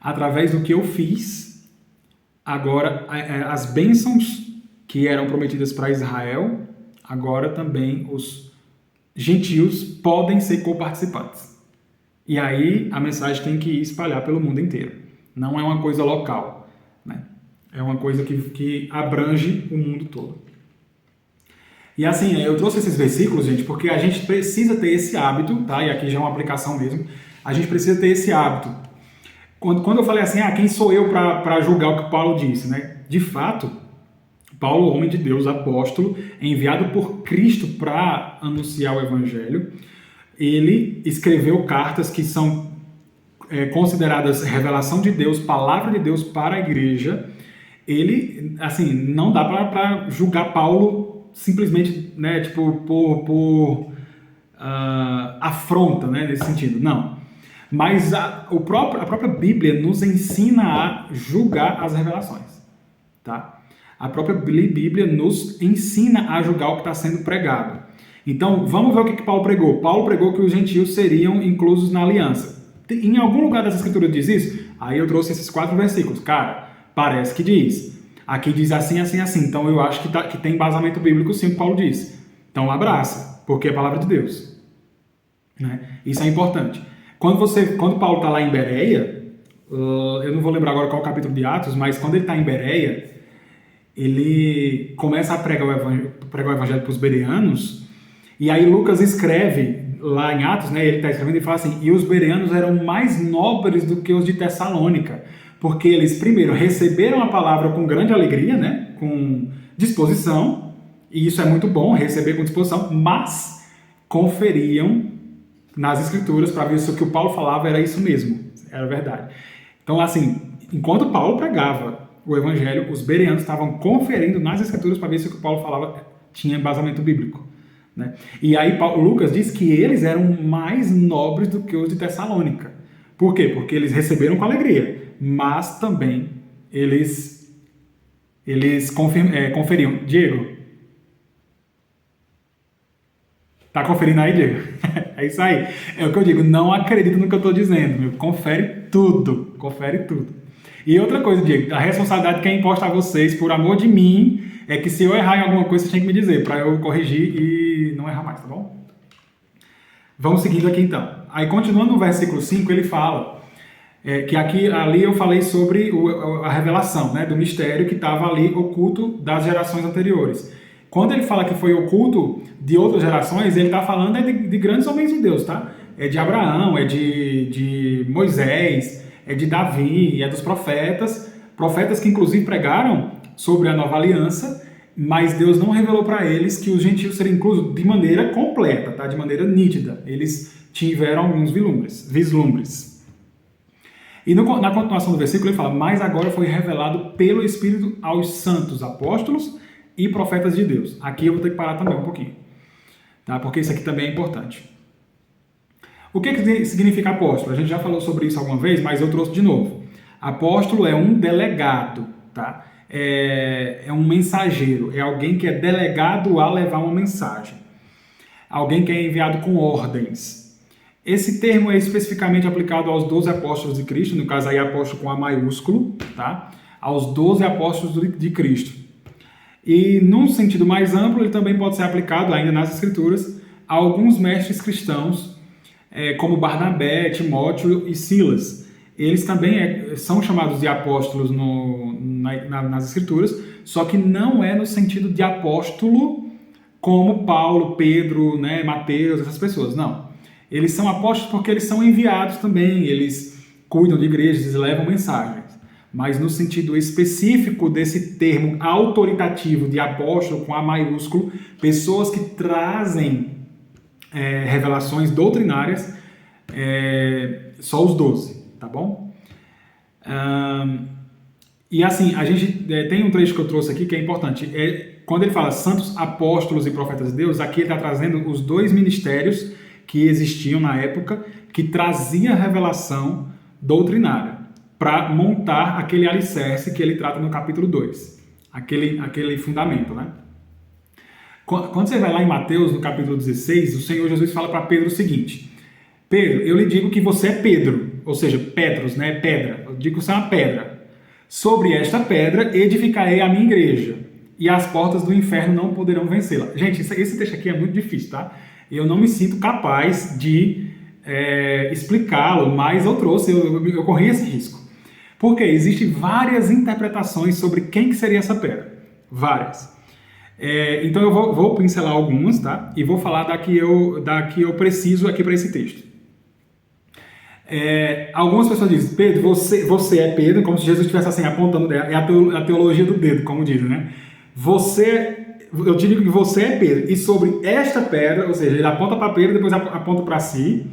Speaker 1: através do que eu fiz, agora as bênçãos que eram prometidas para Israel, agora também os gentios podem ser coparticipantes. E aí a mensagem tem que espalhar pelo mundo inteiro. Não é uma coisa local, né? É uma coisa que abrange o mundo todo. E assim, eu trouxe esses versículos, gente, porque a gente precisa ter esse hábito, tá? E aqui já é uma aplicação mesmo. A gente precisa ter esse hábito. Quando eu falei assim, quem sou eu para julgar o que Paulo disse, né? De fato, Paulo, homem de Deus, apóstolo, enviado por Cristo para anunciar o Evangelho, ele escreveu cartas que são consideradas revelação de Deus, palavra de Deus para a igreja. ele, assim, não dá para julgar Paulo simplesmente, né, tipo, por afronta, né, nesse sentido, não. Mas a própria Bíblia nos ensina a julgar as revelações, tá? A própria Bíblia nos ensina a julgar o que está sendo pregado. Então, vamos ver o que Paulo pregou. Paulo pregou que os gentios seriam inclusos na aliança. Em algum lugar dessa escritura diz isso? Aí eu trouxe esses 4 versículos. Cara, parece que diz. Aqui diz assim, assim, assim. Então eu acho que tem embasamento bíblico sim o que Paulo disse. Então abraça, porque é a palavra de Deus. Né? Isso é importante. Quando Paulo está lá em Bereia, eu não vou lembrar agora qual é o capítulo de Atos, mas quando ele está em Bereia, ele começa a pregar o evangelho para os bereanos, e aí Lucas escreve lá em Atos, né, ele está escrevendo e fala assim, e os bereanos eram mais nobres do que os de Tessalônica, porque eles primeiro receberam a palavra com grande alegria, né, com disposição, e isso é muito bom, receber com disposição, mas conferiam nas escrituras para ver se o que o Paulo falava era isso mesmo, era verdade. Então, assim, enquanto Paulo pregava o evangelho, os bereanos estavam conferindo nas escrituras para ver se o que o Paulo falava tinha embasamento bíblico. Né? E aí Lucas diz que eles eram mais nobres do que os de Tessalônica. Por quê? Porque eles receberam com alegria, mas também eles conferiam. Diego? Tá conferindo aí, Diego? É isso aí. É o que eu digo, não acredita no que eu estou dizendo. Meu. Confere tudo. Confere tudo. E outra coisa, Diego, a responsabilidade que é imposta a vocês, por amor de mim, é que se eu errar em alguma coisa, vocês têm que me dizer, para eu corrigir e não errar mais, tá bom? Vamos seguindo aqui então. Aí, continuando no versículo 5, ele fala que ali eu falei sobre a revelação, né, do mistério que estava ali oculto das gerações anteriores. Quando ele fala que foi oculto de outras gerações, ele está falando de grandes homens de Deus, tá? É de Abraão, é de Moisés, é de Davi, é dos profetas que inclusive pregaram sobre a nova aliança, mas Deus não revelou para eles que os gentios seriam inclusos de maneira completa, tá? De maneira nítida. Eles tiveram alguns vislumbres. E na continuação do versículo ele fala, mas agora foi revelado pelo Espírito aos santos apóstolos e profetas de Deus. Aqui eu vou ter que parar também um pouquinho, tá? Porque isso aqui também é importante. O que significa apóstolo? A gente já falou sobre isso alguma vez, mas eu trouxe de novo. Apóstolo é um delegado, tá? É um mensageiro, é alguém que é delegado a levar uma mensagem. Alguém que é enviado com ordens. Esse termo é especificamente aplicado aos 12 apóstolos de Cristo, no caso aí apóstolo com A maiúsculo, tá? Aos 12 apóstolos de Cristo. E num sentido mais amplo, ele também pode ser aplicado ainda nas Escrituras a alguns mestres cristãos, como Barnabé, Timóteo e Silas. Eles também são chamados de apóstolos nas Escrituras, só que não é no sentido de apóstolo como Paulo, Pedro, né, Mateus, essas pessoas, não. Eles são apóstolos porque eles são enviados também, eles cuidam de igrejas, eles levam mensagens. Mas no sentido específico desse termo autoritativo de apóstolo com A maiúsculo, pessoas que trazem revelações doutrinárias, só os 12, tá bom? E assim, a gente tem um trecho que eu trouxe aqui que é importante. Quando ele fala santos apóstolos e profetas de Deus, aqui ele está trazendo os 2 ministérios que existiam na época, que trazia revelação doutrinária, para montar aquele alicerce que ele trata no capítulo 2, aquele fundamento, né? Quando você vai lá em Mateus, no capítulo 16, o Senhor Jesus fala para Pedro o seguinte, Pedro, eu lhe digo que você é Pedro, ou seja, Petros, né, pedra, eu digo que você é uma pedra. Sobre esta pedra edificarei a minha igreja, e as portas do inferno não poderão vencê-la. Gente, esse texto aqui é muito difícil, tá? Eu não me sinto capaz de explicá-lo, mas eu trouxe, eu corri esse risco. Porque existem várias interpretações sobre quem que seria essa pedra. Várias. Então eu vou pincelar algumas, tá? E vou falar da que eu preciso aqui para esse texto. Algumas pessoas dizem, Pedro, você é Pedro, como se Jesus estivesse assim apontando, é a teologia do dedo, como dizem, né? Eu te digo que você é Pedro, e sobre esta pedra, ou seja, ele aponta para Pedro, depois aponta para si,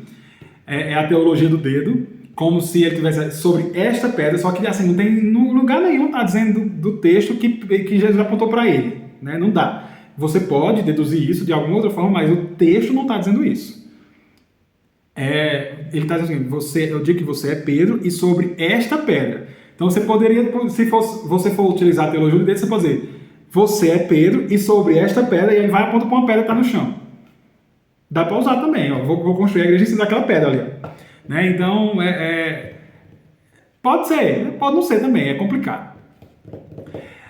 Speaker 1: é a teologia do dedo, como se ele tivesse sobre esta pedra, só que assim, não tem no lugar nenhum está dizendo do texto que Jesus apontou para ele, né? Não dá. Você pode deduzir isso de alguma outra forma, mas o texto não está dizendo isso. Ele está dizendo assim, eu digo que você é Pedro e sobre esta pedra. Então você poderia, se você for utilizar a teologia de Deus, você pode dizer, você é Pedro e sobre esta pedra, e ele vai apontar para uma pedra que está no chão. Dá para usar também, ó, vou construir a igreja em cima daquela pedra ali. Né? Então, pode ser, pode não ser também, é complicado.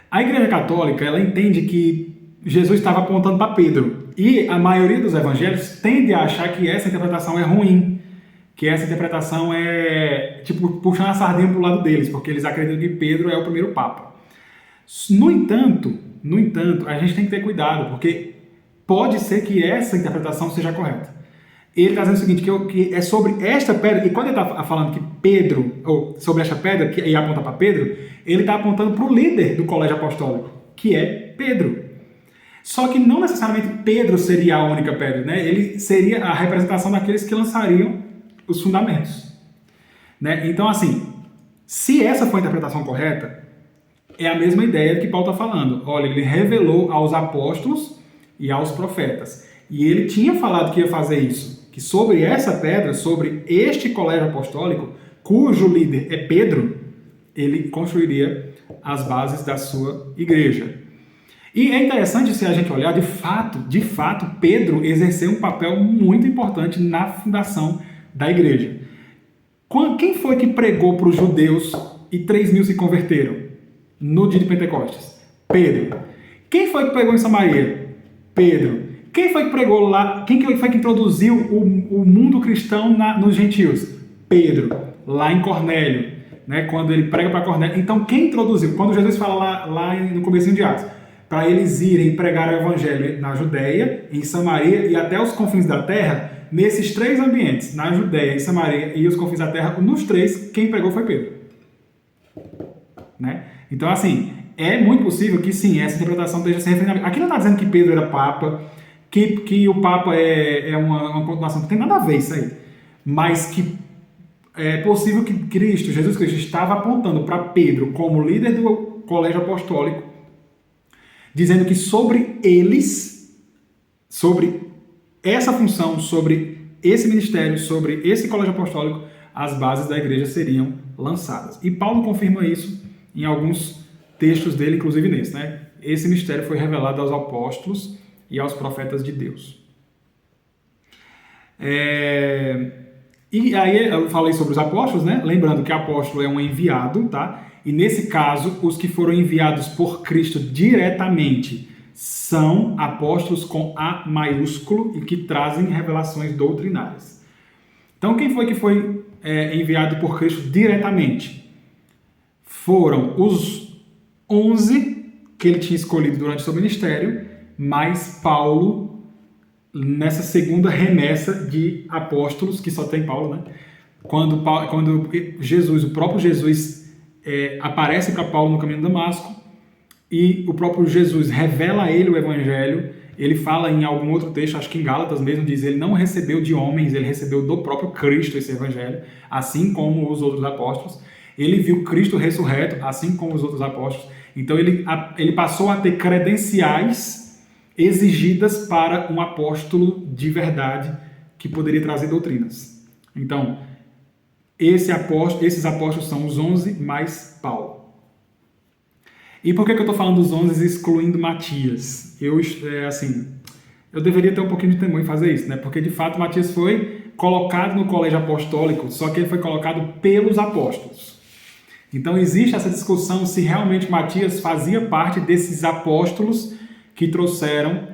Speaker 1: A Igreja Católica, ela entende que Jesus estava apontando para Pedro, e a maioria dos evangélicos tende a achar que essa interpretação é ruim, que essa interpretação é, tipo, puxando a sardinha para o lado deles, porque eles acreditam que Pedro é o primeiro Papa. No entanto, a gente tem que ter cuidado, porque pode ser que essa interpretação seja correta. Ele está dizendo o seguinte, que é sobre esta pedra, e quando ele está falando que Pedro, ou sobre esta pedra, que ia apontar para Pedro, ele está apontando para o líder do colégio apostólico, que é Pedro. Só que não necessariamente Pedro seria a única pedra, né? Ele seria a representação daqueles que lançariam os fundamentos. Né? Então, assim, se essa for a interpretação correta, é a mesma ideia que Paulo está falando. Olha, ele revelou aos apóstolos e aos profetas. E ele tinha falado que ia fazer isso, que sobre essa pedra, sobre este colégio apostólico, cujo líder é Pedro, ele construiria as bases da sua igreja. E é interessante se a gente olhar, de fato, Pedro exerceu um papel muito importante na fundação da igreja. Quem foi que pregou para os judeus e 3.000 se converteram no dia de Pentecostes? Pedro. Quem foi que pregou em Samaria? Pedro. Quem foi que pregou lá? Quem foi que introduziu o mundo cristão nos gentios? Pedro, lá em Cornélio, né? Quando ele prega para Cornélio. Então, quem introduziu? Quando Jesus fala lá no comecinho de Atos, para eles irem pregar o evangelho na Judéia, em Samaria e até os confins da terra, nesses 3 ambientes, na Judéia, em Samaria e os confins da terra, nos 3, quem pregou foi Pedro. Né? Então, assim, é muito possível que sim, essa interpretação esteja se referindo. Aqui não está dizendo que Pedro era Papa, que o Papa é uma continuação, não tem nada a ver isso aí. Mas que é possível que Jesus Cristo, estava apontando para Pedro como líder do colégio apostólico, dizendo que sobre eles, sobre essa função, sobre esse ministério, sobre esse colégio apostólico, as bases da igreja seriam lançadas. E Paulo confirma isso em alguns textos dele, inclusive nesse, né? Esse mistério foi revelado aos apóstolos e aos profetas de Deus. E aí eu falei sobre os apóstolos, né? Lembrando que apóstolo é um enviado, tá? E nesse caso, os que foram enviados por Cristo diretamente são apóstolos com A maiúsculo e que trazem revelações doutrinárias. Então, quem foi que foi enviado por Cristo diretamente? Foram os 11 que ele tinha escolhido durante o seu ministério, mais Paulo, nessa segunda remessa de apóstolos, que só tem Paulo, né? Quando Jesus, o próprio Jesus, aparece para Paulo no caminho de Damasco, e o próprio Jesus revela a ele o evangelho. Ele fala em algum outro texto, acho que em Gálatas mesmo, diz, ele não recebeu de homens, ele recebeu do próprio Cristo esse evangelho, assim como os outros apóstolos. Ele viu Cristo ressurreto, assim como os outros apóstolos. Então ele passou a ter credenciais exigidas para um apóstolo de verdade que poderia trazer doutrinas. Então, esses apóstolos são os 11 mais Paulo. E por que eu estou falando dos 11 excluindo Matias? Eu deveria ter um pouquinho de temor em fazer isso, né? Porque de fato Matias foi colocado no colégio apostólico, só que ele foi colocado pelos apóstolos. Então existe essa discussão se realmente Matias fazia parte desses apóstolos que trouxeram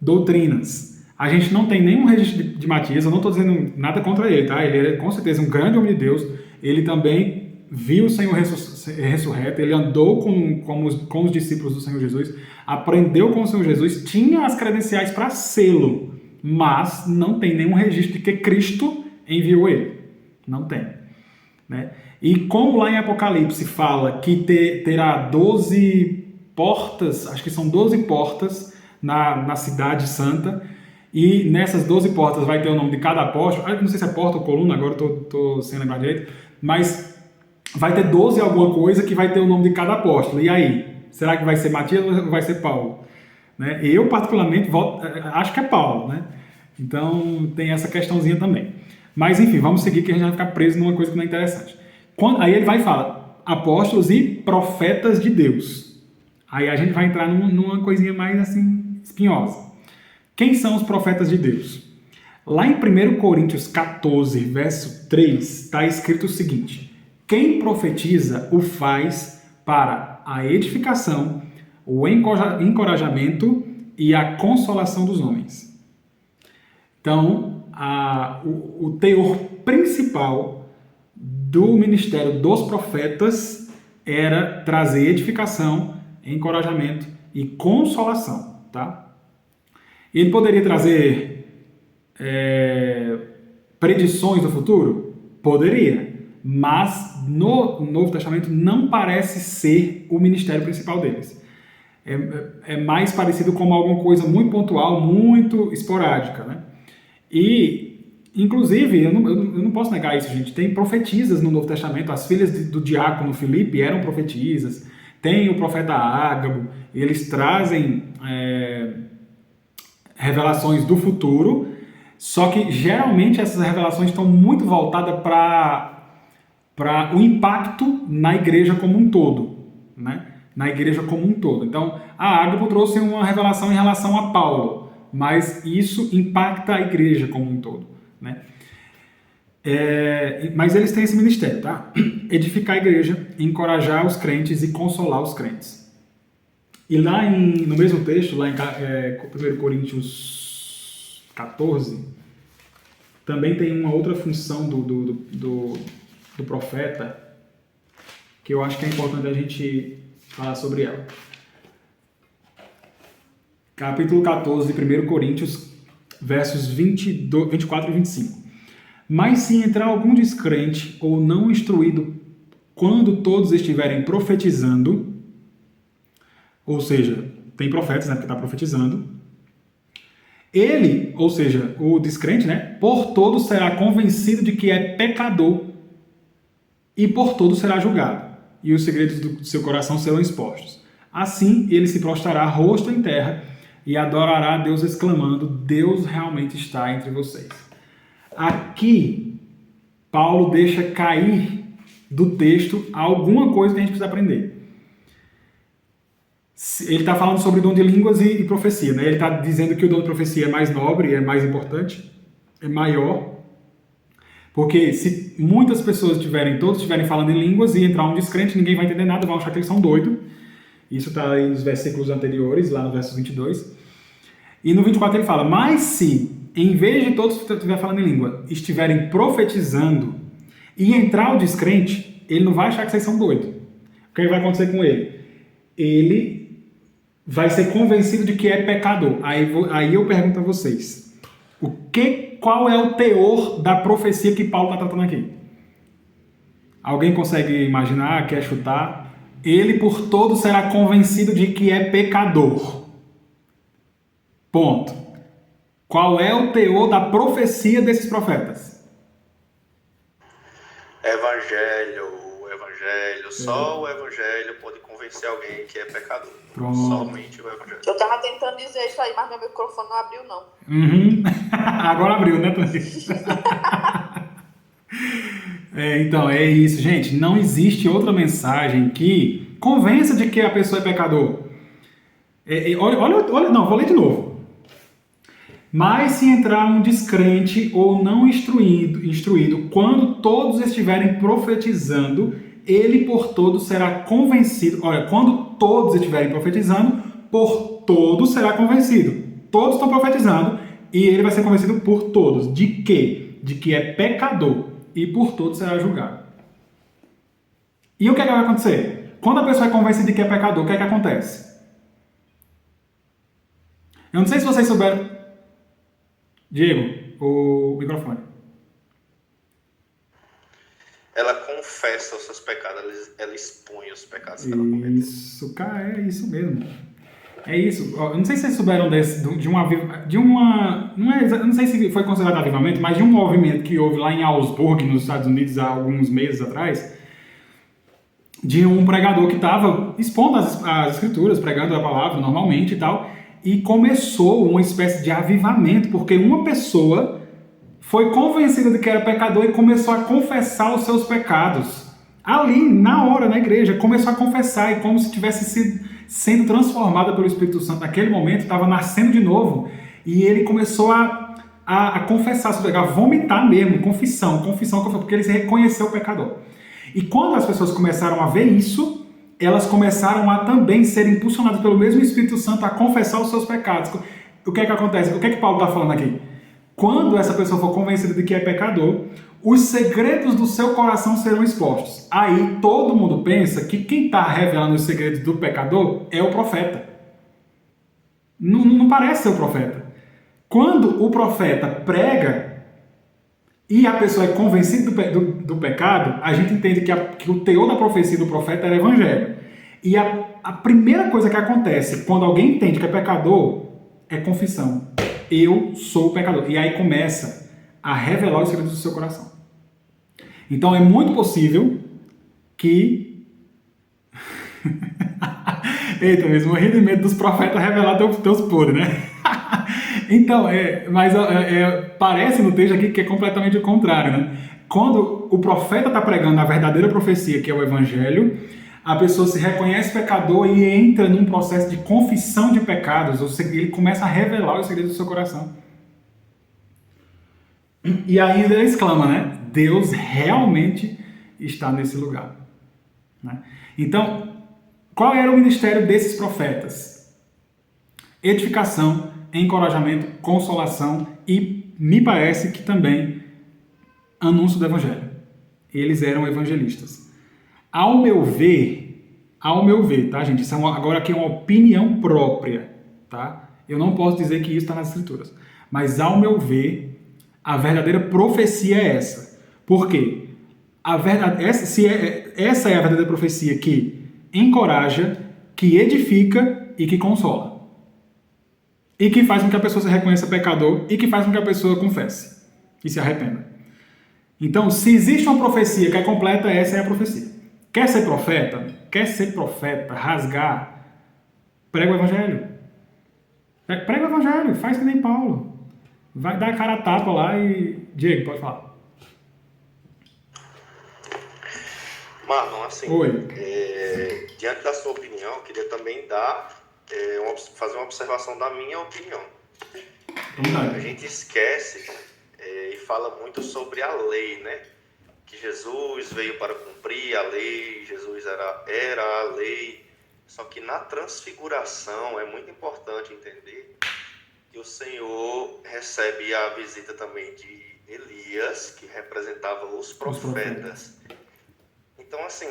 Speaker 1: doutrinas. A gente não tem nenhum registro de Matias, eu não estou dizendo nada contra ele, tá? Ele é com certeza um grande homem de Deus, ele também viu o Senhor ressurreto, ele andou com os discípulos do Senhor Jesus, aprendeu com o Senhor Jesus, tinha as credenciais para sê-lo, mas não tem nenhum registro de que Cristo enviou ele. Não tem. Né? E como lá em Apocalipse fala que terá 12 portas, acho que são 12 portas na cidade santa, E nessas 12 portas vai ter o nome de cada apóstolo. Não sei se é porta ou coluna, agora eu tô sem lembrar direito. Mas vai ter 12 alguma coisa que vai ter o nome de cada apóstolo. E aí? Será que vai ser Matias ou vai ser Paulo? Né? Eu, particularmente, acho que é Paulo. Né? Então, tem essa questãozinha também. Mas, enfim, vamos seguir que a gente vai ficar preso numa coisa que não é interessante. Aí ele vai e fala, apóstolos e profetas de Deus. Aí a gente vai entrar numa coisinha mais, assim, espinhosa. Quem são os profetas de Deus? Lá em 1 Coríntios 14, verso 3, está escrito o seguinte: quem profetiza o faz para a edificação, o encorajamento e a consolação dos homens. Então, o teor principal do ministério dos profetas era trazer edificação, encorajamento e consolação, tá? Ele poderia trazer predições do futuro? Poderia, mas no Novo Testamento não parece ser o ministério principal deles. É mais parecido com alguma coisa muito pontual, muito esporádica, né? E, inclusive, eu não posso negar isso, gente, tem profetisas no Novo Testamento, as filhas do diácono Filipe eram profetisas, tem o profeta Ágabo, eles trazem revelações do futuro, só que geralmente essas revelações estão muito voltadas para o impacto na igreja como um todo, né? Na igreja como um todo. Então, a Ágabo trouxe uma revelação em relação a Paulo, mas isso impacta a igreja como um todo, né? Mas eles têm esse ministério, tá? Edificar a igreja, encorajar os crentes e consolar os crentes. E lá no mesmo texto, lá em 1 Coríntios 14, também tem uma outra função do profeta que eu acho que é importante a gente falar sobre ela. Capítulo 14 de 1 Coríntios, versos 24 e 25. Mas se entrar algum descrente ou não instruído quando todos estiverem profetizando, ou seja, tem profetas, né, que está profetizando, ele, ou seja, o descrente, né, por todos será convencido de que é pecador e por todos será julgado, e os segredos do seu coração serão expostos. Assim, ele se prostrará rosto em terra e adorará a Deus exclamando: Deus realmente está entre vocês. Aqui, Paulo deixa cair do texto alguma coisa que a gente precisa aprender. Ele está falando sobre dom de línguas e profecia, né? Ele está dizendo que o dom de profecia é mais nobre, é mais importante, é maior, porque se muitas pessoas todos estiverem falando em línguas e entrar um descrente, ninguém vai entender nada, vão achar que eles são doidos. Isso está aí nos versículos anteriores, lá no verso 22. E no 24 ele fala: mas se, em vez de todos que estiverem falando em língua, estiverem profetizando e entrar o descrente, ele não vai achar que vocês são doidos. O que vai acontecer com ele? Ele vai ser convencido de que é pecador. Aí eu pergunto a vocês, qual é o teor da profecia que Paulo está tratando aqui? Alguém consegue imaginar, quer chutar? Ele por todo será convencido de que é pecador. Ponto. Qual é o teor da profecia desses profetas?
Speaker 2: Evangelho. Só o evangelho pode convencer alguém que é pecador. Pronto. Somente o evangelho.
Speaker 3: Eu tava tentando dizer isso aí, mas meu microfone não abriu, não.
Speaker 1: Uhum. Agora abriu, né, Tony? Então, é isso, gente. Não existe outra mensagem que convença de que a pessoa é pecador. Olha, não, vou ler de novo. Mas se entrar um descrente ou não instruído, quando todos estiverem profetizando, ele por todos será convencido. Olha, quando todos estiverem profetizando, por todos será convencido. Todos estão profetizando e ele vai ser convencido por todos. De quê? De que é pecador e por todos será julgado. E o que é que vai acontecer? Quando a pessoa é convencida de que é pecador, o que é que acontece? Eu não sei se vocês souberam. Diego, o microfone.
Speaker 2: Ela confessa os seus pecados, ela expõe os pecados que ela cometeu.
Speaker 1: Isso, cara, é isso mesmo. É isso. Ó, eu não sei se vocês souberam eu não sei se foi considerado avivamento, mas de um movimento que houve lá em Augsburg, nos Estados Unidos, há alguns meses atrás, de um pregador que estava expondo as escrituras, pregando a palavra normalmente e tal, e começou uma espécie de avivamento, porque uma pessoa foi convencida de que era pecador e começou a confessar os seus pecados. Ali, na hora, na igreja, começou a confessar, e como se tivesse sendo transformada pelo Espírito Santo naquele momento, estava nascendo de novo, e ele começou a confessar, a vomitar mesmo, confissão, porque ele se reconheceu pecador. E quando as pessoas começaram a ver isso, elas começaram a também ser impulsionadas pelo mesmo Espírito Santo a confessar os seus pecados. O que é que acontece? O que é que Paulo está falando aqui? Quando essa pessoa for convencida de que é pecador, os segredos do seu coração serão expostos. Aí todo mundo pensa que quem está revelando os segredos do pecador é o profeta. Não parece ser o profeta. Quando o profeta prega e a pessoa é convencida do pecado, a gente entende que o teor da profecia do profeta era evangelho. E a primeira coisa que acontece quando alguém entende que é pecador é confissão. Eu sou pecador. E aí começa a revelar os segredos do seu coração. Então é muito possível que... Eita, mesmo, morri de medo dos profetas revelar teus podres, né? Então, parece no texto aqui que é completamente o contrário, né? Quando o profeta está pregando a verdadeira profecia, que é o evangelho, a pessoa se reconhece pecador e entra num processo de confissão de pecados, ou seja, ele começa a revelar os segredos do seu coração. E aí ele exclama, né? Deus realmente está nesse lugar. Né? Então, qual era o ministério desses profetas? Edificação, encorajamento, consolação e, me parece que também, anúncio do evangelho. Eles eram evangelistas. Ao meu ver, tá, gente? Isso agora aqui é uma opinião própria, tá? Eu não posso dizer que isso está nas escrituras. Mas, ao meu ver, a verdadeira profecia é essa. Por quê? Essa é a verdadeira profecia que encoraja, que edifica e que consola. E que faz com que a pessoa se reconheça pecador e que faz com que a pessoa confesse e se arrependa. Então, se existe uma profecia que é completa, essa é a profecia. Quer ser profeta? Quer ser profeta, rasgar? Prega o evangelho. Prega o evangelho, faz que nem Paulo. Vai dar a cara a tapa lá e... Diego, pode falar.
Speaker 2: Marlon, assim,
Speaker 1: Oi.
Speaker 2: Diante da sua opinião, eu queria também fazer uma observação da minha opinião. A gente esquece e fala muito sobre a lei, né? Que Jesus veio para cumprir a lei, Jesus era a lei. Só que na transfiguração é muito importante entender que o Senhor recebe a visita também de Elias, que representava os profetas. Então, assim,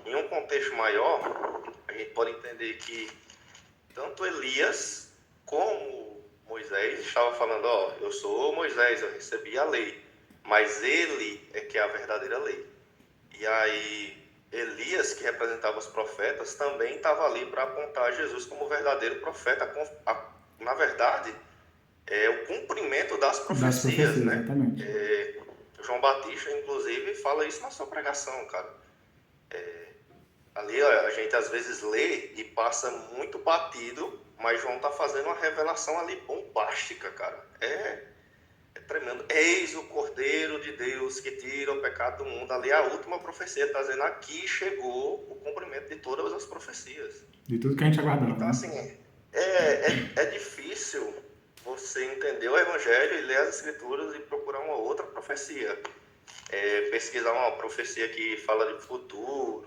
Speaker 2: em um contexto maior, a gente pode entender que tanto Elias como Moisés estavam falando, eu sou Moisés, eu recebi a lei, mas ele é que é a verdadeira lei. E aí, Elias, que representava os profetas, também estava ali para apontar Jesus como o verdadeiro profeta. Na verdade, é o cumprimento das profecias, né?
Speaker 1: Exatamente.
Speaker 2: João Batista, inclusive, fala isso na sua pregação, cara. Ali a gente às vezes lê e passa muito batido, mas João tá fazendo uma revelação ali bombástica, cara. É tremendo. Eis o Cordeiro de Deus que tira o pecado do mundo. Ali a última profecia está dizendo, aqui chegou o cumprimento de todas as profecias.
Speaker 1: De tudo que a gente aguardava.
Speaker 2: Então, assim, é difícil você entender o Evangelho e ler as Escrituras e procurar uma outra profecia. Pesquisar uma profecia que fala de futuro,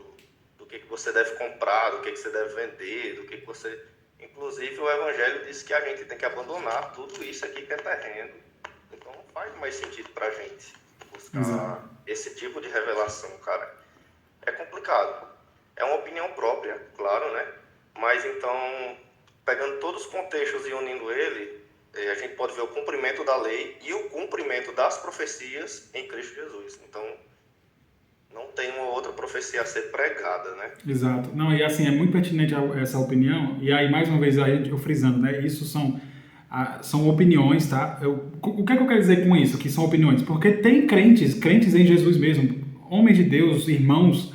Speaker 2: do que você deve comprar, do que você deve vender, do que você... Inclusive, o Evangelho diz que a gente tem que abandonar tudo isso aqui que é terreno. Então, não faz mais sentido pra gente buscar esse tipo de revelação, cara. É complicado. É uma opinião própria, claro, né? Mas, então, pegando todos os contextos e unindo ele, a gente pode ver o cumprimento da lei e o cumprimento das profecias em Cristo Jesus. Então, não tem uma outra profecia a ser pregada, né?
Speaker 1: Exato. Não, e assim, é muito pertinente essa opinião, e aí, mais uma vez, eu frisando, né? Isso são opiniões, tá? O que é que eu quero dizer com isso, que são opiniões? Porque tem crentes em Jesus mesmo, homens de Deus, irmãos,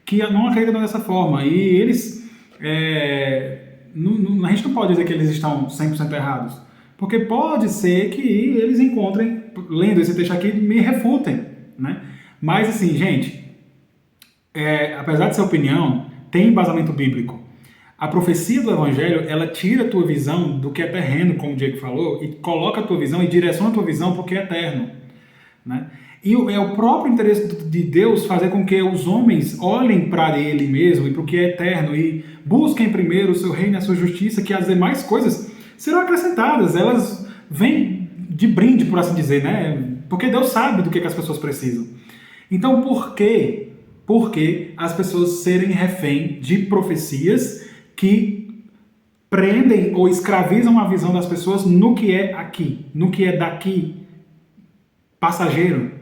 Speaker 1: que não acreditam dessa forma, e eles, a gente não pode dizer que eles estão 100% errados, porque pode ser que eles encontrem, lendo esse texto aqui, me refutem, né? Mas assim, gente, apesar de ser opinião, tem embasamento bíblico. A profecia do Evangelho, ela tira a tua visão do que é terreno, como o Diego falou, e coloca a tua visão e direciona a tua visão para o que é eterno, né? E é o próprio interesse de Deus fazer com que os homens olhem para Ele mesmo e para o que é eterno e busquem primeiro o seu reino e a sua justiça, que as demais coisas serão acrescentadas. Elas vêm de brinde, por assim dizer, né? Porque Deus sabe do que as pessoas precisam. Então, por que as pessoas serem refém de profecias que prendem ou escravizam a visão das pessoas no que é aqui, no que é daqui, passageiro?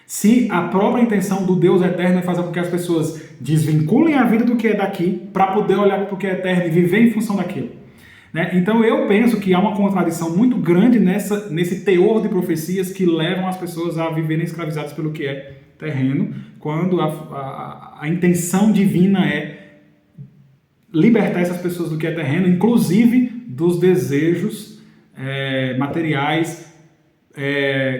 Speaker 1: Se a própria intenção do Deus eterno é fazer com que as pessoas desvinculem a vida do que é daqui para poder olhar para o que é eterno e viver em função daquilo, né? Então eu penso que há uma contradição muito grande nesse teor de profecias que levam as pessoas a viverem escravizadas pelo que é terreno, quando a intenção divina é libertar essas pessoas do que é terreno, inclusive dos desejos materiais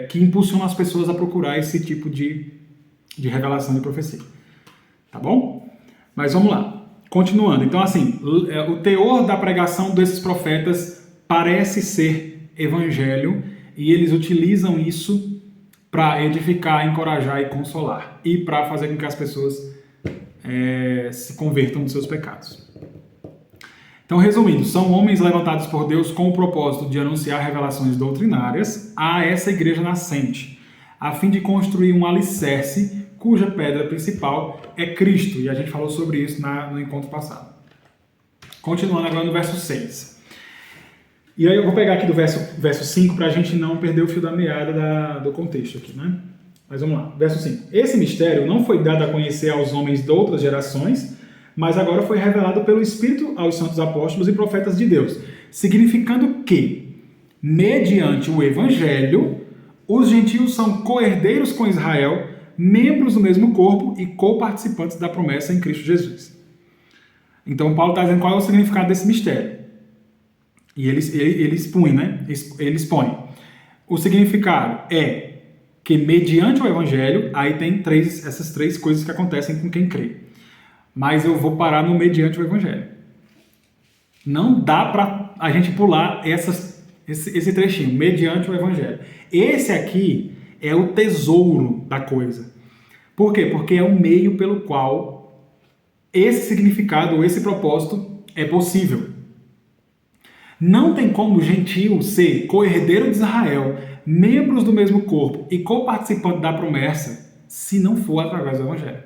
Speaker 1: que impulsionam as pessoas a procurar esse tipo de revelação de profecia. Tá bom? Mas vamos lá. Continuando. Então, assim, o teor da pregação desses profetas parece ser evangelho e eles utilizam isso para edificar, encorajar e consolar e para fazer com que as pessoas se convertam dos seus pecados. Então, resumindo, são homens levantados por Deus com o propósito de anunciar revelações doutrinárias a essa igreja nascente, a fim de construir um alicerce cuja pedra principal é Cristo. E a gente falou sobre isso no encontro passado. Continuando agora no verso 6. E aí eu vou pegar aqui do verso 5 para a gente não perder o fio da meada do contexto aqui, né? Mas vamos lá. Verso 5. Esse mistério não foi dado a conhecer aos homens de outras gerações, mas agora foi revelado pelo Espírito aos santos apóstolos e profetas de Deus, significando que, mediante o Evangelho, os gentios são co-herdeiros com Israel, membros do mesmo corpo e co-participantes da promessa em Cristo Jesus. Então Paulo está dizendo qual é o significado desse mistério. E ele expõe, né? Ele expõe. O significado é que, mediante o Evangelho, aí tem essas três coisas que acontecem com quem crê. Mas eu vou parar no mediante o Evangelho. Não dá para a gente pular esse trechinho, mediante o Evangelho. Esse aqui é o tesouro da coisa. Por quê? Porque é o meio pelo qual esse significado, esse propósito é possível. Não tem como o gentio ser co-herdeiro de Israel, membros do mesmo corpo e co-participante da promessa, se não for através do Evangelho.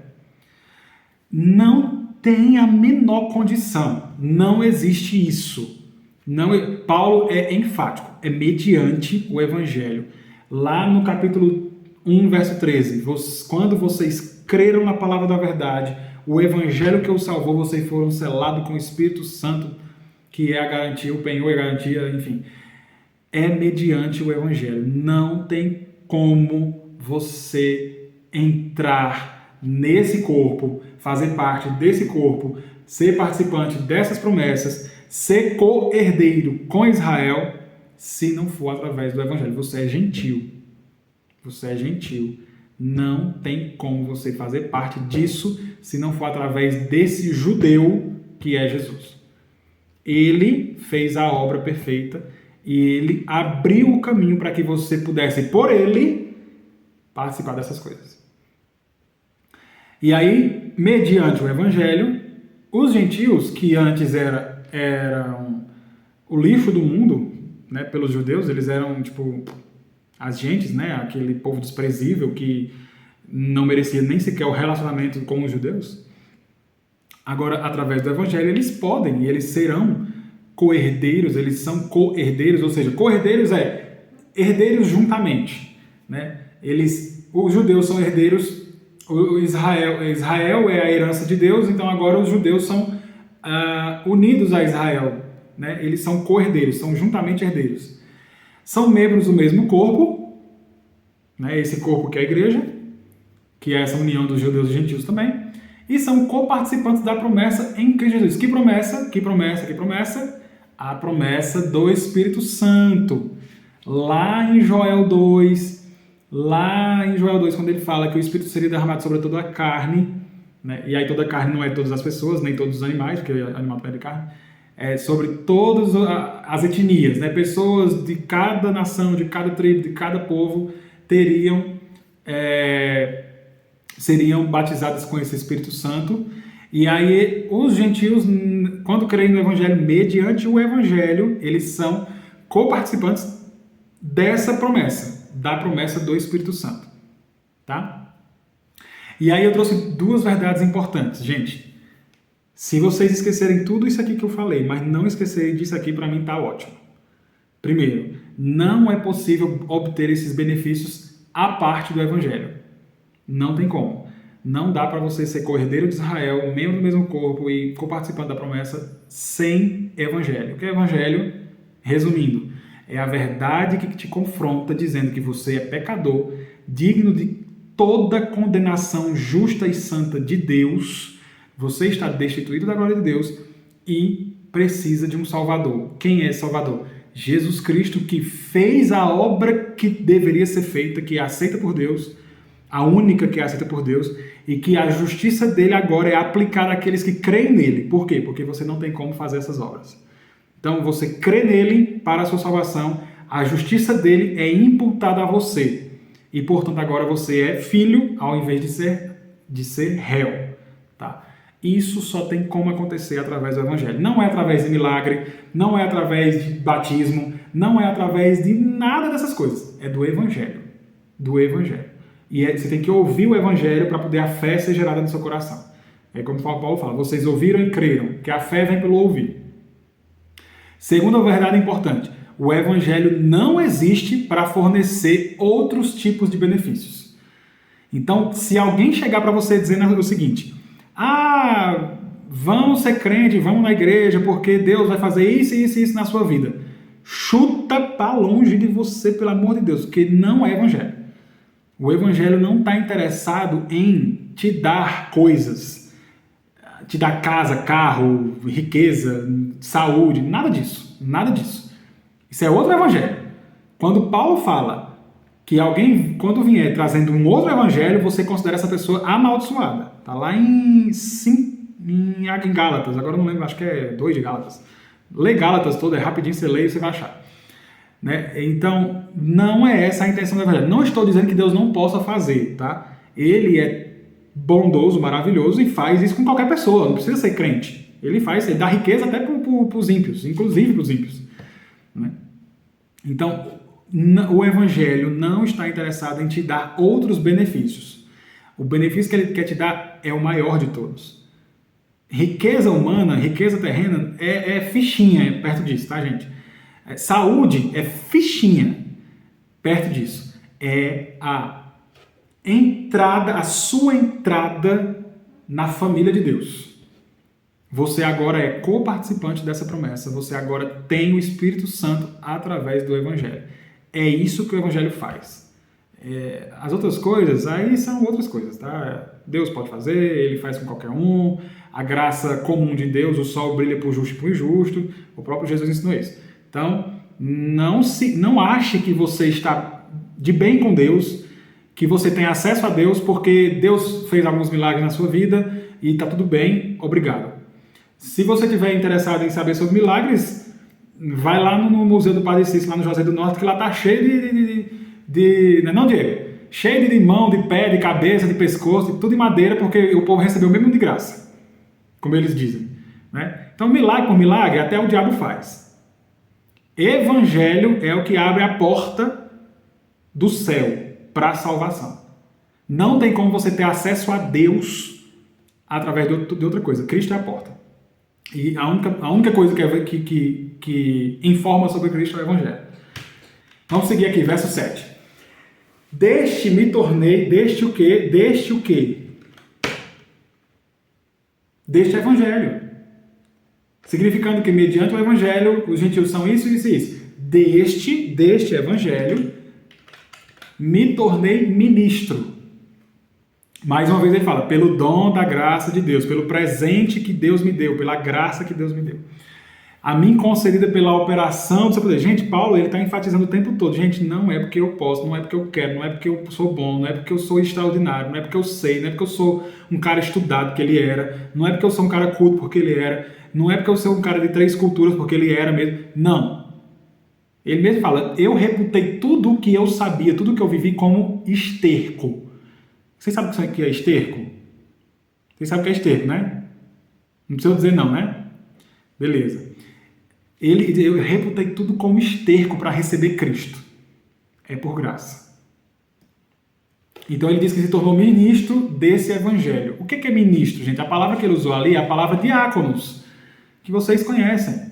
Speaker 1: Não tem a menor condição. Não existe isso. Paulo é enfático. É mediante o Evangelho. Lá no capítulo 1, verso 13. Quando vocês creram na palavra da verdade, o Evangelho que os salvou, vocês foram selados com o Espírito Santo, que é a garantia, o penhor e a garantia, enfim. É mediante o Evangelho. Não tem como você entrar nesse corpo, fazer parte desse corpo, ser participante dessas promessas, ser co-herdeiro com Israel, se não for através do Evangelho. Você é gentil. Você é gentil. Não tem como você fazer parte disso se não for através desse judeu que é Jesus. Ele fez a obra perfeita e ele abriu o caminho para que você pudesse, por ele, participar dessas coisas. E aí, mediante o Evangelho, os gentios, que antes eram o lixo do mundo, né, pelos judeus, eles eram tipo as gentes, né, aquele povo desprezível que não merecia nem sequer o relacionamento com os judeus. Agora, através do Evangelho, eles podem e eles serão co-herdeiros, eles são co-herdeiros, ou seja, co-herdeiros herdeiros juntamente, né? Os judeus são herdeiros Israel é a herança de Deus, então agora os judeus são unidos a Israel, né? Eles são co-herdeiros, são juntamente herdeiros. São membros do mesmo corpo, né? Esse corpo que é a igreja, que é essa união dos judeus e gentios também, e são coparticipantes da promessa em Cristo Jesus. Que promessa? Que promessa? Que promessa? A promessa do Espírito Santo. Lá em Joel 2, quando ele fala que o Espírito seria derramado sobre toda a carne, né? E aí toda a carne não é todas as pessoas, nem todos os animais, porque animal também é de carne, é sobre todas as etnias, né? Pessoas de cada nação, de cada tribo, de cada povo seriam batizadas com esse Espírito Santo. E aí os gentios, quando creem no Evangelho, mediante o Evangelho, eles são coparticipantes dessa promessa, da promessa do Espírito Santo, tá? E aí eu trouxe duas verdades importantes, gente. Se vocês esquecerem tudo isso aqui que eu falei, mas não esquecerem disso aqui, para mim tá ótimo. Primeiro, não é possível obter esses benefícios à parte do Evangelho. Não tem como. Não dá para você ser co-herdeiro de Israel, membro do mesmo corpo e coparticipante da promessa sem Evangelho. O que é Evangelho? Resumindo, é a verdade que te confronta dizendo que você é pecador, digno de toda condenação justa e santa de Deus, você está destituído da glória de Deus e precisa de um Salvador. Quem é esse Salvador? Jesus Cristo, que fez a obra que deveria ser feita, que é aceita por Deus, a única que é aceita por Deus, e que a justiça dele agora é aplicada àqueles que creem nele. Por quê? Porque você não tem como fazer essas obras. Então você crê nele para a sua salvação, a justiça dele é imputada a você. E portanto agora você é filho ao invés de ser réu. Tá? Isso só tem como acontecer através do Evangelho. Não é através de milagre, não é através de batismo, não é através de nada dessas coisas. É do Evangelho. Do Evangelho. E você tem que ouvir o Evangelho para poder a fé ser gerada no seu coração. É como Paulo fala, vocês ouviram e creram, que a fé vem pelo ouvir. Segunda verdade importante, o Evangelho não existe para fornecer outros tipos de benefícios. Então, se alguém chegar para você dizendo o seguinte, vamos ser crente, vamos na igreja, porque Deus vai fazer isso, isso e isso na sua vida. Chuta para longe de você, pelo amor de Deus, porque não é Evangelho. O Evangelho não está interessado em te dar coisas, te dar casa, carro, riqueza, saúde, nada disso, nada disso. Isso é outro Evangelho. Quando Paulo fala que alguém, quando vier trazendo um outro Evangelho, você considera essa pessoa amaldiçoada. Está lá em Gálatas, agora eu não lembro, acho que é 2 de Gálatas. Lê Gálatas toda, é rapidinho, você lê e você vai achar. Né? Então, não é essa a intenção do Evangelho. Não estou dizendo que Deus não possa fazer, tá? Ele é bondoso, maravilhoso e faz isso com qualquer pessoa, não precisa ser crente. Ele dá riqueza até para os ímpios, inclusive para os ímpios. Né? Então, o Evangelho não está interessado em te dar outros benefícios. O benefício que ele quer te dar é o maior de todos. Riqueza humana, riqueza terrena é fichinha perto disso, tá, gente? Saúde é fichinha perto disso. É a sua entrada na família de Deus. Você agora é coparticipante dessa promessa. Você agora tem o Espírito Santo através do Evangelho. É isso que o Evangelho faz. As outras coisas, aí são outras coisas, tá? Deus pode fazer, Ele faz com qualquer um. A graça comum de Deus, o sol brilha para o justo e para o injusto. O próprio Jesus ensinou isso. Então, não ache que você está de bem com Deus, que você tem acesso a Deus porque Deus fez alguns milagres na sua vida e está tudo bem, obrigado. Se você estiver interessado em saber sobre milagres, vai lá no Museu do Padre Cícero, lá no Juazeiro do Norte, que lá está cheio não, Diego? Cheio de mão, de pé, de cabeça, de pescoço, tudo de madeira, porque o povo recebeu mesmo de graça, como eles dizem. Né? Então, milagre por milagre, até o diabo faz. Evangelho é o que abre a porta do céu para a salvação. Não tem como você ter acesso a Deus através de outra coisa. Cristo é a porta. E a única coisa que informa sobre Cristo é o Evangelho. Vamos seguir aqui, verso 7. Deste me tornei, deste o quê? Deste o quê? Deste evangelho. Significando que mediante o evangelho, os gentios são isso, isso e isso. Deste evangelho, me tornei ministro. Mais uma vez ele fala, pelo dom da graça de Deus, pelo presente que Deus me deu, pela graça que Deus me deu. A mim concedida pela operação do seu poder. Gente, Paulo, ele está enfatizando o tempo todo. Gente, não é porque eu posso, não é porque eu quero, não é porque eu sou bom, não é porque eu sou extraordinário, não é porque eu sei, não é porque eu sou um cara estudado, que ele era, não é porque eu sou um cara culto, porque ele era, não é porque eu sou um cara de 3 culturas, porque ele era mesmo. Não. Ele mesmo fala, eu reputei tudo o que eu sabia, tudo o que eu vivi como esterco. Vocês sabem o que é esterco? Vocês sabem o que é esterco, né? Não precisa dizer não, né? Beleza. Eu reputei tudo como esterco para receber Cristo. É por graça. Então ele diz que se tornou ministro desse evangelho. O que é ministro, gente? A palavra que ele usou ali é a palavra diáconos, que vocês conhecem.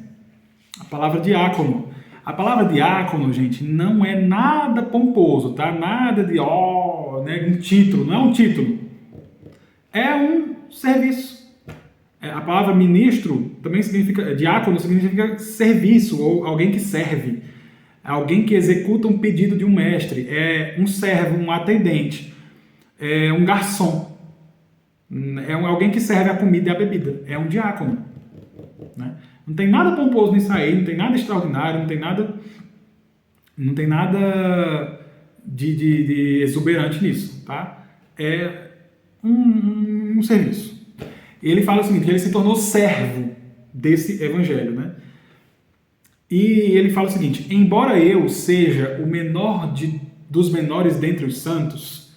Speaker 1: A palavra diácono. A palavra diácono, gente, não é nada pomposo, tá? Nada de, né, um título. Não é um título. É um serviço. A palavra ministro também significa, diácono significa serviço, ou alguém que serve. Alguém que executa um pedido de um mestre. É um servo, um atendente. É um garçom. É alguém que serve a comida e a bebida. É um diácono. Né? Não tem nada pomposo nisso aí, não tem nada extraordinário, não tem nada de exuberante nisso, tá? É um serviço. Ele fala o seguinte, que ele se tornou servo desse evangelho, né? E ele fala o seguinte, embora eu seja o menor dos menores dentre os santos,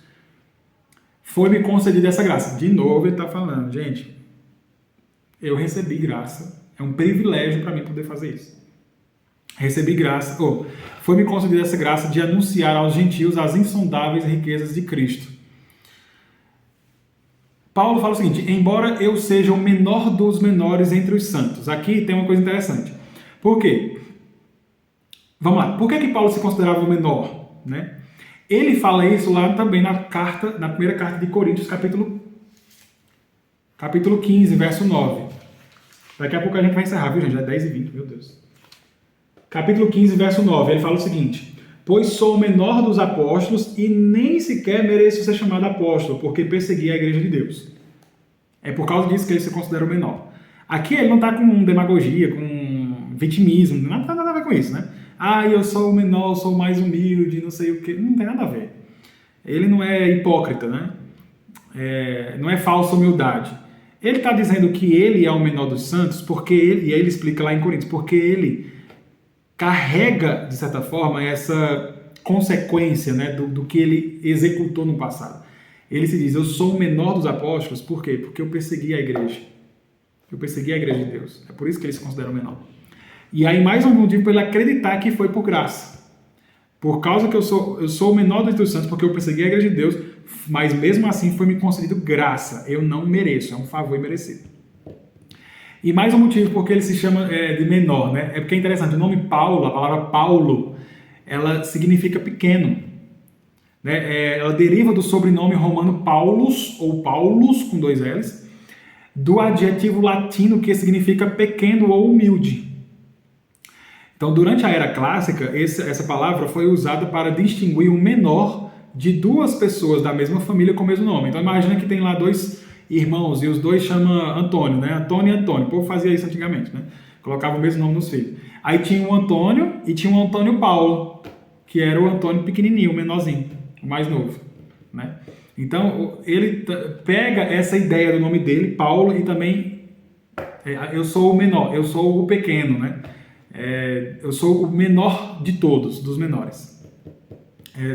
Speaker 1: foi-me concedida essa graça. De novo ele está falando, gente, eu recebi graça. É um privilégio para mim poder fazer isso. Recebi graça, foi-me concedida essa graça de anunciar aos gentios as insondáveis riquezas de Cristo. Paulo fala o seguinte, embora eu seja o menor dos menores entre os santos. Aqui tem uma coisa interessante. Por quê? Vamos lá. Por que Paulo se considerava o menor? Né? Ele fala isso lá também na primeira carta de Coríntios, capítulo 15, verso 9. Daqui a pouco a gente vai encerrar, viu, gente? Já é 10h20, meu Deus. Capítulo 15, verso 9, ele fala o seguinte, pois sou o menor dos apóstolos e nem sequer mereço ser chamado apóstolo, porque persegui a igreja de Deus. É por causa disso que ele se considera o menor. Aqui ele não está com demagogia, com vitimismo, não tem nada a ver com isso, né? Eu sou o menor, sou o mais humilde, não sei o quê. Não tem nada a ver. Ele não é hipócrita, né? Não é falsa humildade. Ele está dizendo que ele é o menor dos santos, porque ele, e aí ele explica lá em Coríntios, porque ele carrega, de certa forma, essa consequência, né, do que ele executou no passado. Ele se diz, eu sou o menor dos apóstolos, por quê? Porque eu persegui a igreja. Eu persegui a igreja de Deus. É por isso que ele se considera o menor. E aí mais um motivo para ele acreditar que foi por graça. Por causa que eu sou o menor dos santos, porque eu persegui a igreja de Deus, mas mesmo assim foi me concedido graça. Eu não mereço, é um favor imerecido. E mais um motivo porque ele se chama de menor, né? É porque é interessante, o nome Paulo, a palavra Paulo, ela significa pequeno. Né? Ela deriva do sobrenome romano Paulus, ou Paulus, com 2 L's, do adjetivo latino que significa pequeno ou humilde. Então, durante a Era Clássica, essa palavra foi usada para distinguir o menor de 2 pessoas da mesma família com o mesmo nome. Então, imagina que tem lá 2 irmãos e os 2 chamam Antônio, né? Antônio e Antônio. O povo fazia isso antigamente, né? Colocava o mesmo nome nos filhos. Aí tinha o Antônio e tinha o Antônio Paulo, que era o Antônio pequenininho, o menorzinho, o mais novo, né? Então, ele pega essa ideia do nome dele, Paulo, e também eu sou o menor, eu sou o pequeno, né? Eu sou o menor de todos, dos menores.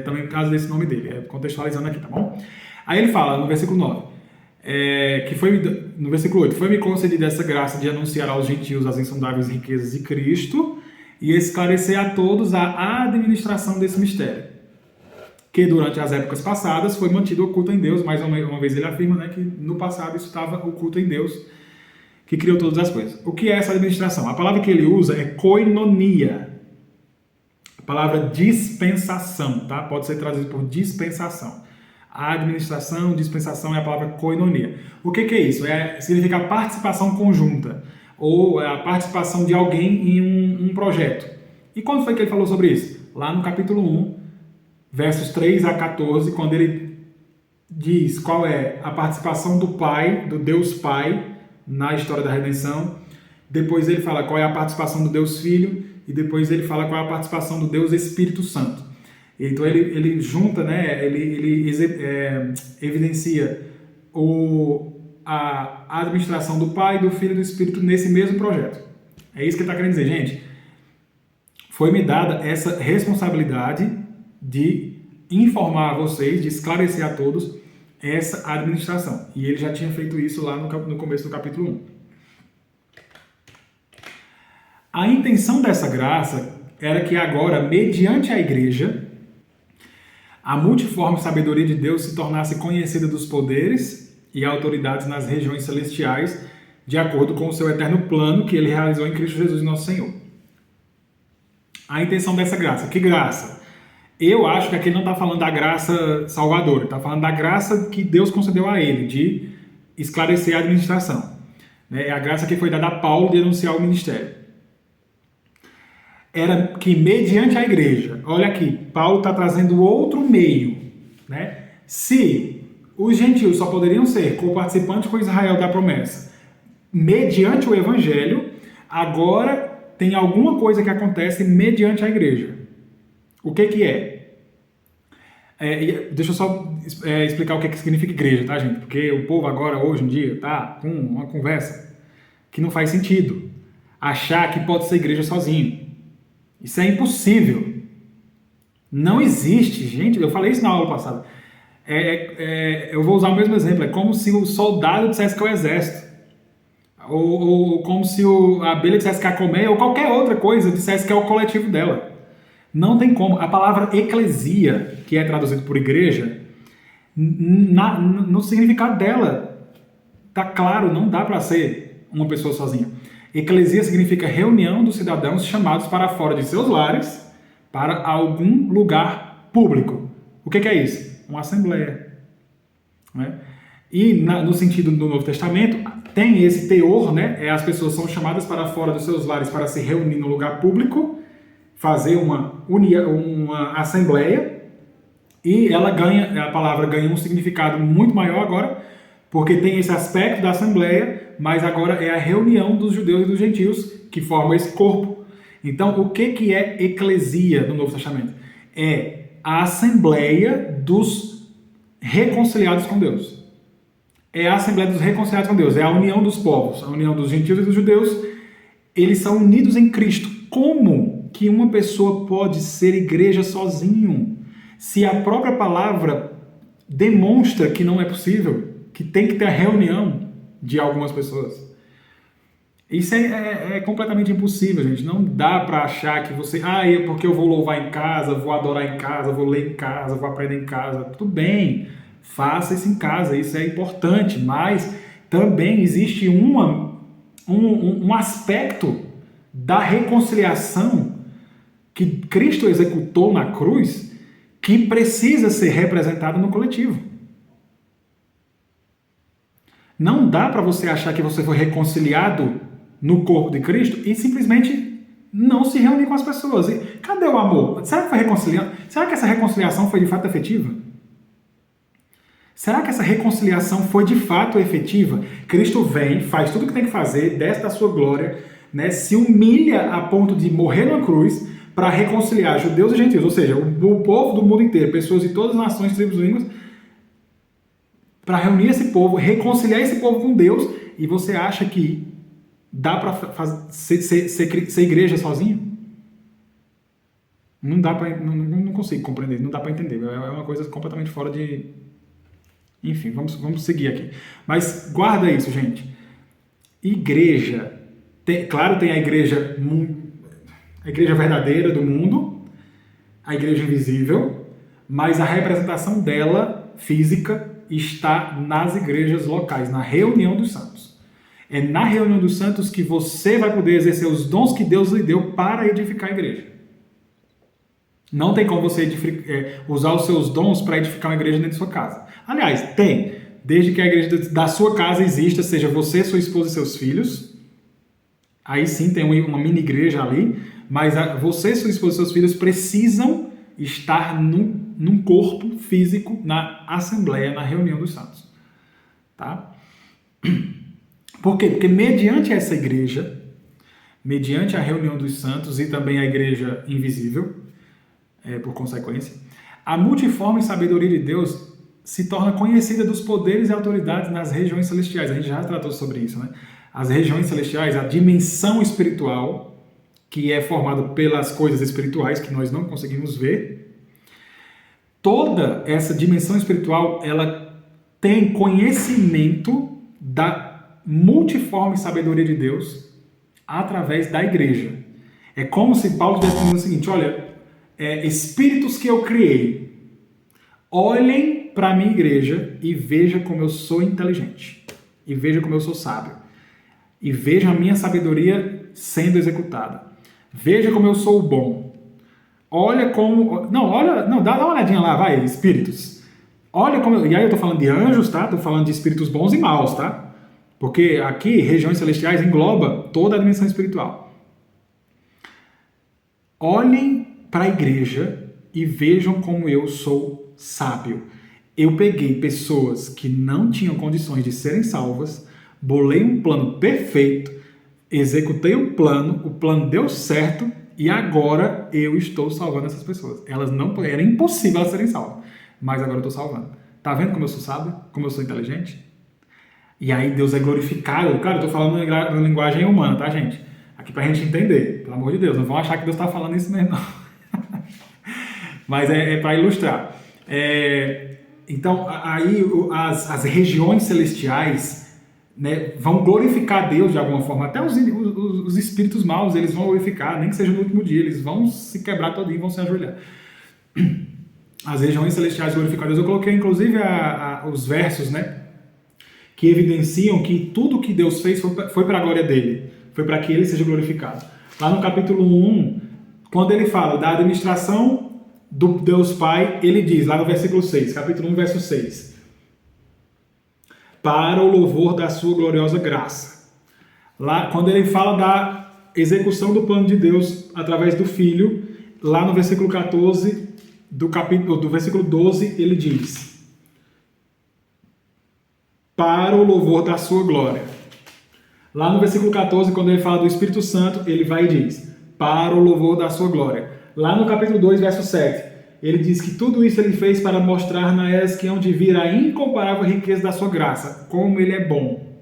Speaker 1: Também por causa desse nome dele, contextualizando aqui, tá bom? Aí ele fala no versículo 9, no versículo 8, foi-me concedida essa graça de anunciar aos gentios as insondáveis riquezas de Cristo e esclarecer a todos a administração desse mistério, que durante as épocas passadas foi mantido oculto em Deus. Mais uma vez ele afirma, né, que no passado isso estava oculto em Deus, que criou todas as coisas. O que é essa administração? A palavra que ele usa é koinonia. palavra dispensação, tá? Pode ser traduzido por dispensação. A administração, dispensação é a palavra koinonia. O que é isso? Significa participação conjunta, ou a participação de alguém em um projeto. E quando foi que ele falou sobre isso? Lá no capítulo 1, versos 3 a 14, quando ele diz qual é a participação do Pai, do Deus Pai, na história da redenção. Depois ele fala qual é a participação do Deus Filho, e depois ele fala qual é a participação do Deus Espírito Santo. Então ele junta, né, ele evidencia a administração do Pai, do Filho e do Espírito nesse mesmo projeto. É isso que ele está querendo dizer, gente. Foi-me dada essa responsabilidade de informar a vocês, de esclarecer a todos essa administração. E ele já tinha feito isso lá no começo do capítulo 1. A intenção dessa graça era que agora, mediante a igreja, a multiforme sabedoria de Deus se tornasse conhecida dos poderes e autoridades nas regiões celestiais, de acordo com o seu eterno plano que ele realizou em Cristo Jesus, nosso Senhor. A intenção dessa graça. Que graça? Eu acho que aqui ele não está falando da graça salvadora, está falando da graça que Deus concedeu a ele, de esclarecer a administração. É a graça que foi dada a Paulo de anunciar o ministério. Era que mediante a igreja, olha aqui, Paulo está trazendo outro meio, né? Se os gentios só poderiam ser co-participantes com Israel da promessa, mediante o evangelho, agora tem alguma coisa que acontece mediante a igreja. O que é? Deixa eu só explicar o que significa igreja, tá, gente? Porque o povo agora, hoje em dia, tá com uma conversa que não faz sentido. Achar que pode ser igreja sozinho. Isso é impossível. Não existe, gente. Eu falei isso na aula passada. Eu vou usar o mesmo exemplo. É como se o soldado dissesse que é o exército. Ou como se a abelha dissesse que é a colmeia, ou qualquer outra coisa dissesse que é o coletivo dela. Não tem como. A palavra eclesia, que é traduzido por igreja, no significado dela, tá claro, não dá para ser uma pessoa sozinha. Eclesia significa reunião dos cidadãos chamados para fora de seus lares para algum lugar público. O que é isso? Uma assembleia. Né? E no sentido do Novo Testamento, tem esse teor, né? As pessoas são chamadas para fora dos seus lares para se reunir no lugar público, fazer uma assembleia, e a palavra ganha um significado muito maior agora, porque tem esse aspecto da assembleia, mas agora é a reunião dos judeus e dos gentios que formam esse corpo. Então, o que é eclesia no Novo Testamento? É a assembleia dos reconciliados com Deus. É a assembleia dos reconciliados com Deus, é a união dos povos, a união dos gentios e dos judeus. Eles são unidos em Cristo. Como que uma pessoa pode ser igreja sozinho? Se a própria palavra demonstra que não é possível, que tem que ter a reunião de algumas pessoas. Isso é completamente impossível, gente. Não dá para achar que você... é porque eu vou louvar em casa, vou adorar em casa, vou ler em casa, vou aprender em casa. Tudo bem, faça isso em casa, isso é importante. Mas também existe um aspecto da reconciliação que Cristo executou na cruz que precisa ser representado no coletivo. Não dá para você achar que você foi reconciliado no corpo de Cristo e simplesmente não se reunir com as pessoas. E cadê o amor? Será que foi reconciliado? Será que essa reconciliação foi de fato efetiva? Será que essa reconciliação foi de fato efetiva? Cristo vem, faz tudo o que tem que fazer, desce da sua glória, né, se humilha a ponto de morrer na cruz para reconciliar judeus e gentios, ou seja, o povo do mundo inteiro, pessoas de todas as nações, tribos e línguas, para reunir esse povo, reconciliar esse povo com Deus. E você acha que dá para ser igreja sozinho? Não dá para, não consigo compreender, não dá para entender. É uma coisa completamente fora de... Enfim, vamos seguir aqui. Mas guarda isso, gente. Igreja, claro, tem a igreja verdadeira do mundo, a igreja invisível, mas a representação dela, física, está nas igrejas locais, na reunião dos santos. É na reunião dos santos que você vai poder exercer os dons que Deus lhe deu para edificar a igreja. Não tem como você usar os seus dons para edificar uma igreja dentro da sua casa. Aliás, tem. Desde que a igreja da sua casa exista, seja você, sua esposa e seus filhos. Aí sim tem uma mini igreja ali. Mas você, sua esposa e seus filhos precisam estar num corpo físico, na assembleia, na reunião dos santos. Tá? Por quê? Porque mediante essa igreja, mediante a reunião dos santos e também a igreja invisível, por consequência, a multiforme sabedoria de Deus se torna conhecida dos poderes e autoridades nas regiões celestiais. A gente já tratou sobre isso, né? As regiões celestiais, a dimensão espiritual, que é formada pelas coisas espirituais que nós não conseguimos ver, toda essa dimensão espiritual, ela tem conhecimento da multiforme sabedoria de Deus através da igreja. É como se Paulo estivesse dizendo o seguinte: olha, espíritos que eu criei, olhem para a minha igreja e vejam como eu sou inteligente, e vejam como eu sou sábio, e vejam a minha sabedoria sendo executada, veja como eu sou bom, olha como... dá uma olhadinha lá, vai, espíritos, olha como... E aí eu tô falando de anjos, tá? Tô falando de espíritos bons e maus, tá? Porque aqui, regiões celestiais engloba toda a dimensão espiritual. Olhem para a igreja e vejam como eu sou sábio. Eu peguei pessoas que não tinham condições de serem salvas, bolei um plano perfeito, executei o plano deu certo e agora eu estou salvando essas pessoas. Era impossível elas serem salvas, mas agora eu estou salvando. Tá vendo como eu sou sábio? Como eu sou inteligente? E aí Deus é glorificado. Cara, eu estou falando na linguagem humana, tá, gente? Aqui pra gente entender, pelo amor de Deus. Não vão achar que Deus está falando isso mesmo, não. Mas é para ilustrar. Então, aí as regiões celestiais, né, vão glorificar Deus de alguma forma. Até os espíritos maus, eles vão glorificar, nem que seja no último dia. Eles vão se quebrar todinho, vão se ajoelhar. As regiões celestiais glorificam a Deus. Eu coloquei, inclusive, os versos, né, que evidenciam que tudo que Deus fez foi para a glória dele. Foi para que ele seja glorificado. Lá no capítulo 1, quando ele fala da administração do Deus Pai, ele diz, lá no versículo 6, capítulo 1, verso 6, para o louvor da sua gloriosa graça. Lá, quando ele fala da execução do plano de Deus através do Filho, lá no versículo 14, do versículo 12, ele diz, para o louvor da sua glória. Lá no versículo 14, quando ele fala do Espírito Santo, ele vai e diz, para o louvor da sua glória. Lá no capítulo 2, verso 7, ele diz que tudo isso ele fez para mostrar na eras que hão de vir a incomparável riqueza da sua graça, como ele é bom,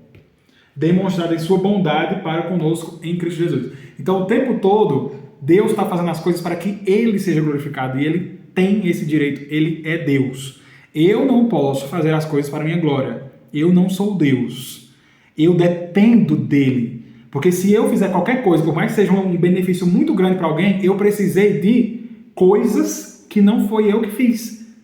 Speaker 1: demonstrado em sua bondade para conosco em Cristo Jesus. Então, o tempo todo, Deus está fazendo as coisas para que ele seja glorificado, e ele tem esse direito, ele é Deus. Eu não posso fazer as coisas para a minha glória, eu não sou Deus, eu dependo dele. Porque se eu fizer qualquer coisa, por mais que seja um benefício muito grande para alguém, eu precisei de coisas que não foi eu que fiz.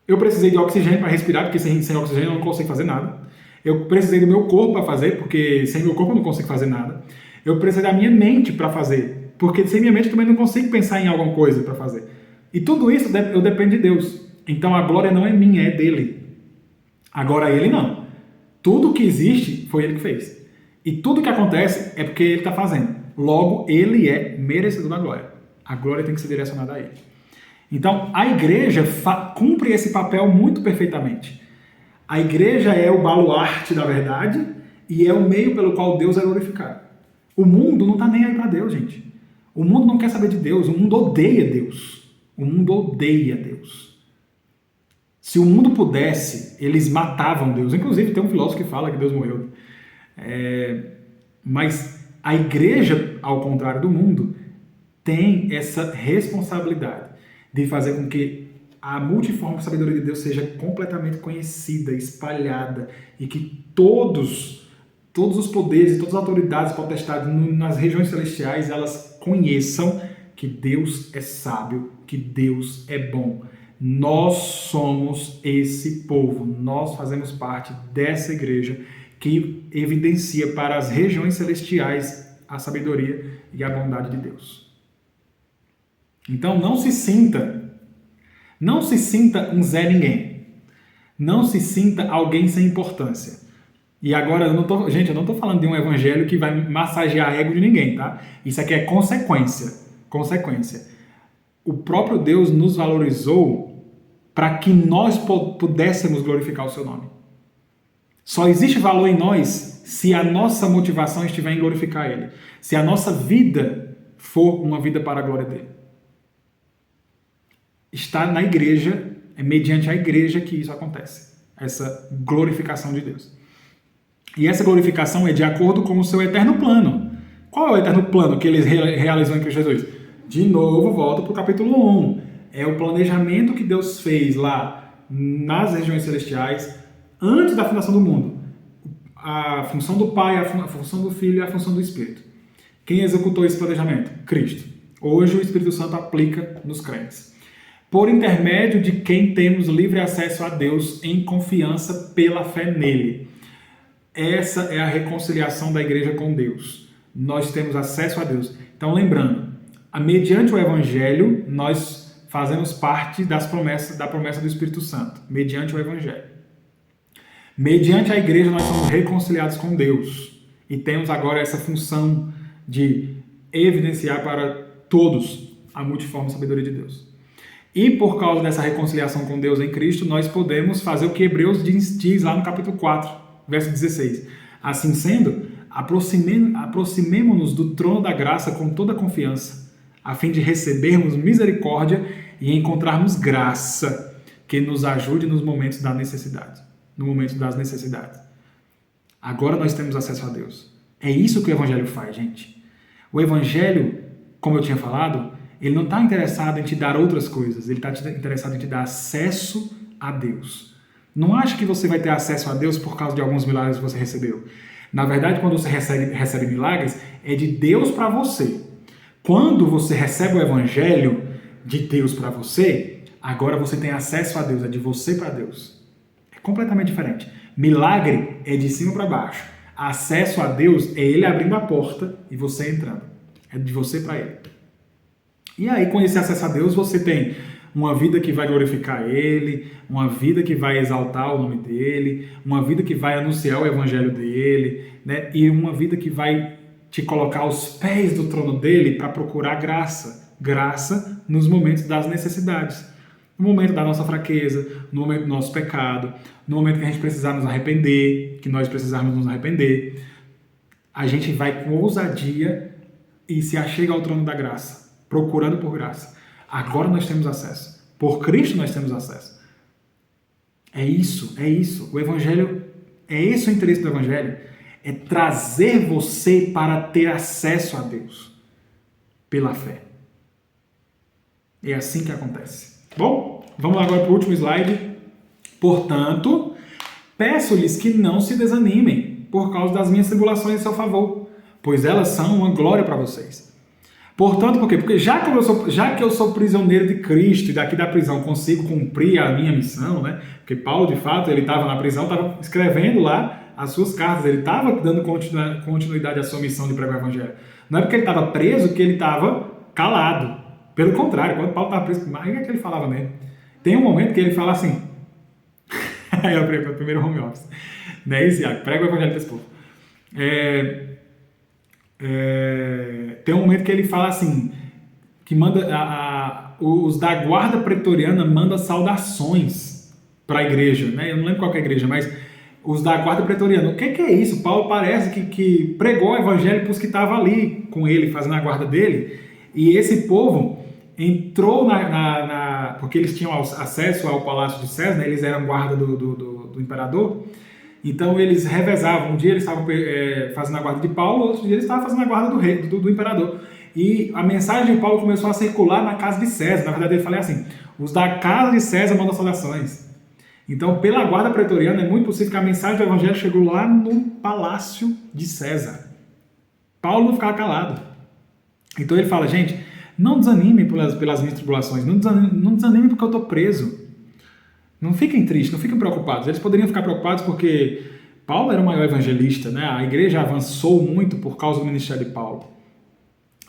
Speaker 1: Eu precisei de oxigênio para respirar, porque sem oxigênio eu não consigo fazer nada. Eu precisei do meu corpo para fazer, porque sem meu corpo eu não consigo fazer nada. Eu precisei da minha mente para fazer, porque sem minha mente eu também não consigo pensar em alguma coisa para fazer. E tudo isso eu dependo de Deus. Então a glória não é minha, é dele. Agora ele não. Tudo que existe foi ele que fez. E tudo que acontece é porque ele está fazendo. Logo, ele é merecedor da glória. A glória tem que ser direcionada a ele. Então, a igreja cumpre esse papel muito perfeitamente. A igreja é o baluarte da verdade e é o meio pelo qual Deus é glorificado. O mundo não está nem aí para Deus, gente. O mundo não quer saber de Deus. O mundo odeia Deus. O mundo odeia Deus. Se o mundo pudesse, eles matavam Deus. Inclusive, tem um filósofo que fala que Deus morreu. Mas a igreja, ao contrário do mundo, tem essa responsabilidade de fazer com que a multiforme sabedoria de Deus seja completamente conhecida, espalhada, e que todos os poderes e todas as autoridades potestades nas regiões celestiais, elas conheçam que Deus é sábio, que Deus é bom. Nós somos esse povo, nós fazemos parte dessa igreja que evidencia para as regiões celestiais a sabedoria e a bondade de Deus. Então não se sinta um Zé Ninguém. Não se sinta alguém sem importância. E agora, eu não tô falando de um evangelho que vai massagear ego de ninguém, tá? Isso aqui é consequência. O próprio Deus nos valorizou para que nós pudéssemos glorificar o seu nome. Só existe valor em nós se a nossa motivação estiver em glorificar Ele. Se a nossa vida for uma vida para a glória dele. Estar na igreja, é mediante a igreja que isso acontece. Essa glorificação de Deus. E essa glorificação é de acordo com o seu eterno plano. Qual é o eterno plano que ele realizou em Cristo Jesus? De novo, volta para o capítulo 1. É o planejamento que Deus fez lá nas regiões celestiais antes da fundação do mundo. A função do Pai, a função do Filho e a função do Espírito. Quem executou esse planejamento? Cristo. Hoje o Espírito Santo aplica nos crentes. Por intermédio de quem temos livre acesso a Deus em confiança pela fé nele. Essa é a reconciliação da igreja com Deus. Nós temos acesso a Deus. Então, lembrando, mediante o Evangelho, nós fazemos parte da promessa do Espírito Santo. Mediante o Evangelho. Mediante a igreja, nós somos reconciliados com Deus. E temos agora essa função de evidenciar para todos a multiforme sabedoria de Deus. E por causa dessa reconciliação com Deus em Cristo, nós podemos fazer o que Hebreus diz lá no capítulo 4, verso 16. Assim sendo, aproximemo-nos do trono da graça com toda confiança, a fim de recebermos misericórdia e encontrarmos graça que nos ajude nos momentos da necessidade. No momento das necessidades. Agora nós temos acesso a Deus. É isso que o Evangelho faz, gente. O Evangelho, como eu tinha falado, ele não está interessado em te dar outras coisas. Ele está interessado em te dar acesso a Deus. Não acha que você vai ter acesso a Deus por causa de alguns milagres que você recebeu. Na verdade, quando você recebe milagres, é de Deus para você. Quando você recebe o Evangelho de Deus para você, agora você tem acesso a Deus, é de você para Deus. Completamente diferente. Milagre é de cima para baixo. Acesso a Deus é Ele abrindo a porta e você entrando. É de você para Ele. E aí, com esse acesso a Deus, você tem uma vida que vai glorificar Ele, uma vida que vai exaltar o nome dEle, uma vida que vai anunciar o Evangelho dEle, né? E uma vida que vai te colocar aos pés do trono dEle para procurar graça. Graça nos momentos das necessidades. No momento da nossa fraqueza, no momento do nosso pecado, no momento que a gente precisar nos arrepender, que nós precisarmos nos arrepender, a gente vai com ousadia e se achega ao trono da graça, procurando por graça. Agora nós temos acesso. Por Cristo nós temos acesso. É isso. O Evangelho, é esse o interesse do Evangelho, é trazer você para ter acesso a Deus pela fé. É assim que acontece. Bom, vamos agora para o último slide. Portanto, peço-lhes que não se desanimem por causa das minhas tribulações em seu favor, pois elas são uma glória para vocês. Portanto, por quê? Porque já que eu sou prisioneiro de Cristo e daqui da prisão consigo cumprir a minha missão, né? Porque Paulo, de fato, ele estava na prisão, estava escrevendo lá as suas cartas, ele estava dando continuidade à sua missão de pregar o Evangelho. Não é porque ele estava preso que ele estava calado. Pelo contrário, quando Paulo estava preso, mais é que ele falava mesmo. Tem um momento que ele fala assim, é o primeiro home office, né, Isiaco? Prega o Evangelho para esse povo. Tem um momento que ele fala assim, que manda os da guarda pretoriana mandam saudações para a igreja, né? Eu não lembro qual que é a igreja, mas os da guarda pretoriana. O que é isso? Paulo parece que pregou o Evangelho para os que estavam ali com ele, fazendo a guarda dele, e esse povo entrou porque eles tinham acesso ao palácio de César, né? Eles eram guarda do imperador, então eles revezavam. Um dia eles estavam fazendo a guarda de Paulo, outro dia eles estavam fazendo a guarda do rei, do imperador. E a mensagem de Paulo começou a circular na casa de César. Na verdade ele falou assim, os da casa de César mandam saudações. Então pela guarda pretoriana é muito possível que a mensagem do Evangelho chegou lá no palácio de César. Paulo não ficava calado. Então ele fala, gente, não desanimem pelas minhas tribulações, não desanimem porque eu estou preso. Não fiquem tristes, não fiquem preocupados. Eles poderiam ficar preocupados porque Paulo era o maior evangelista, né? A igreja avançou muito por causa do ministério de Paulo.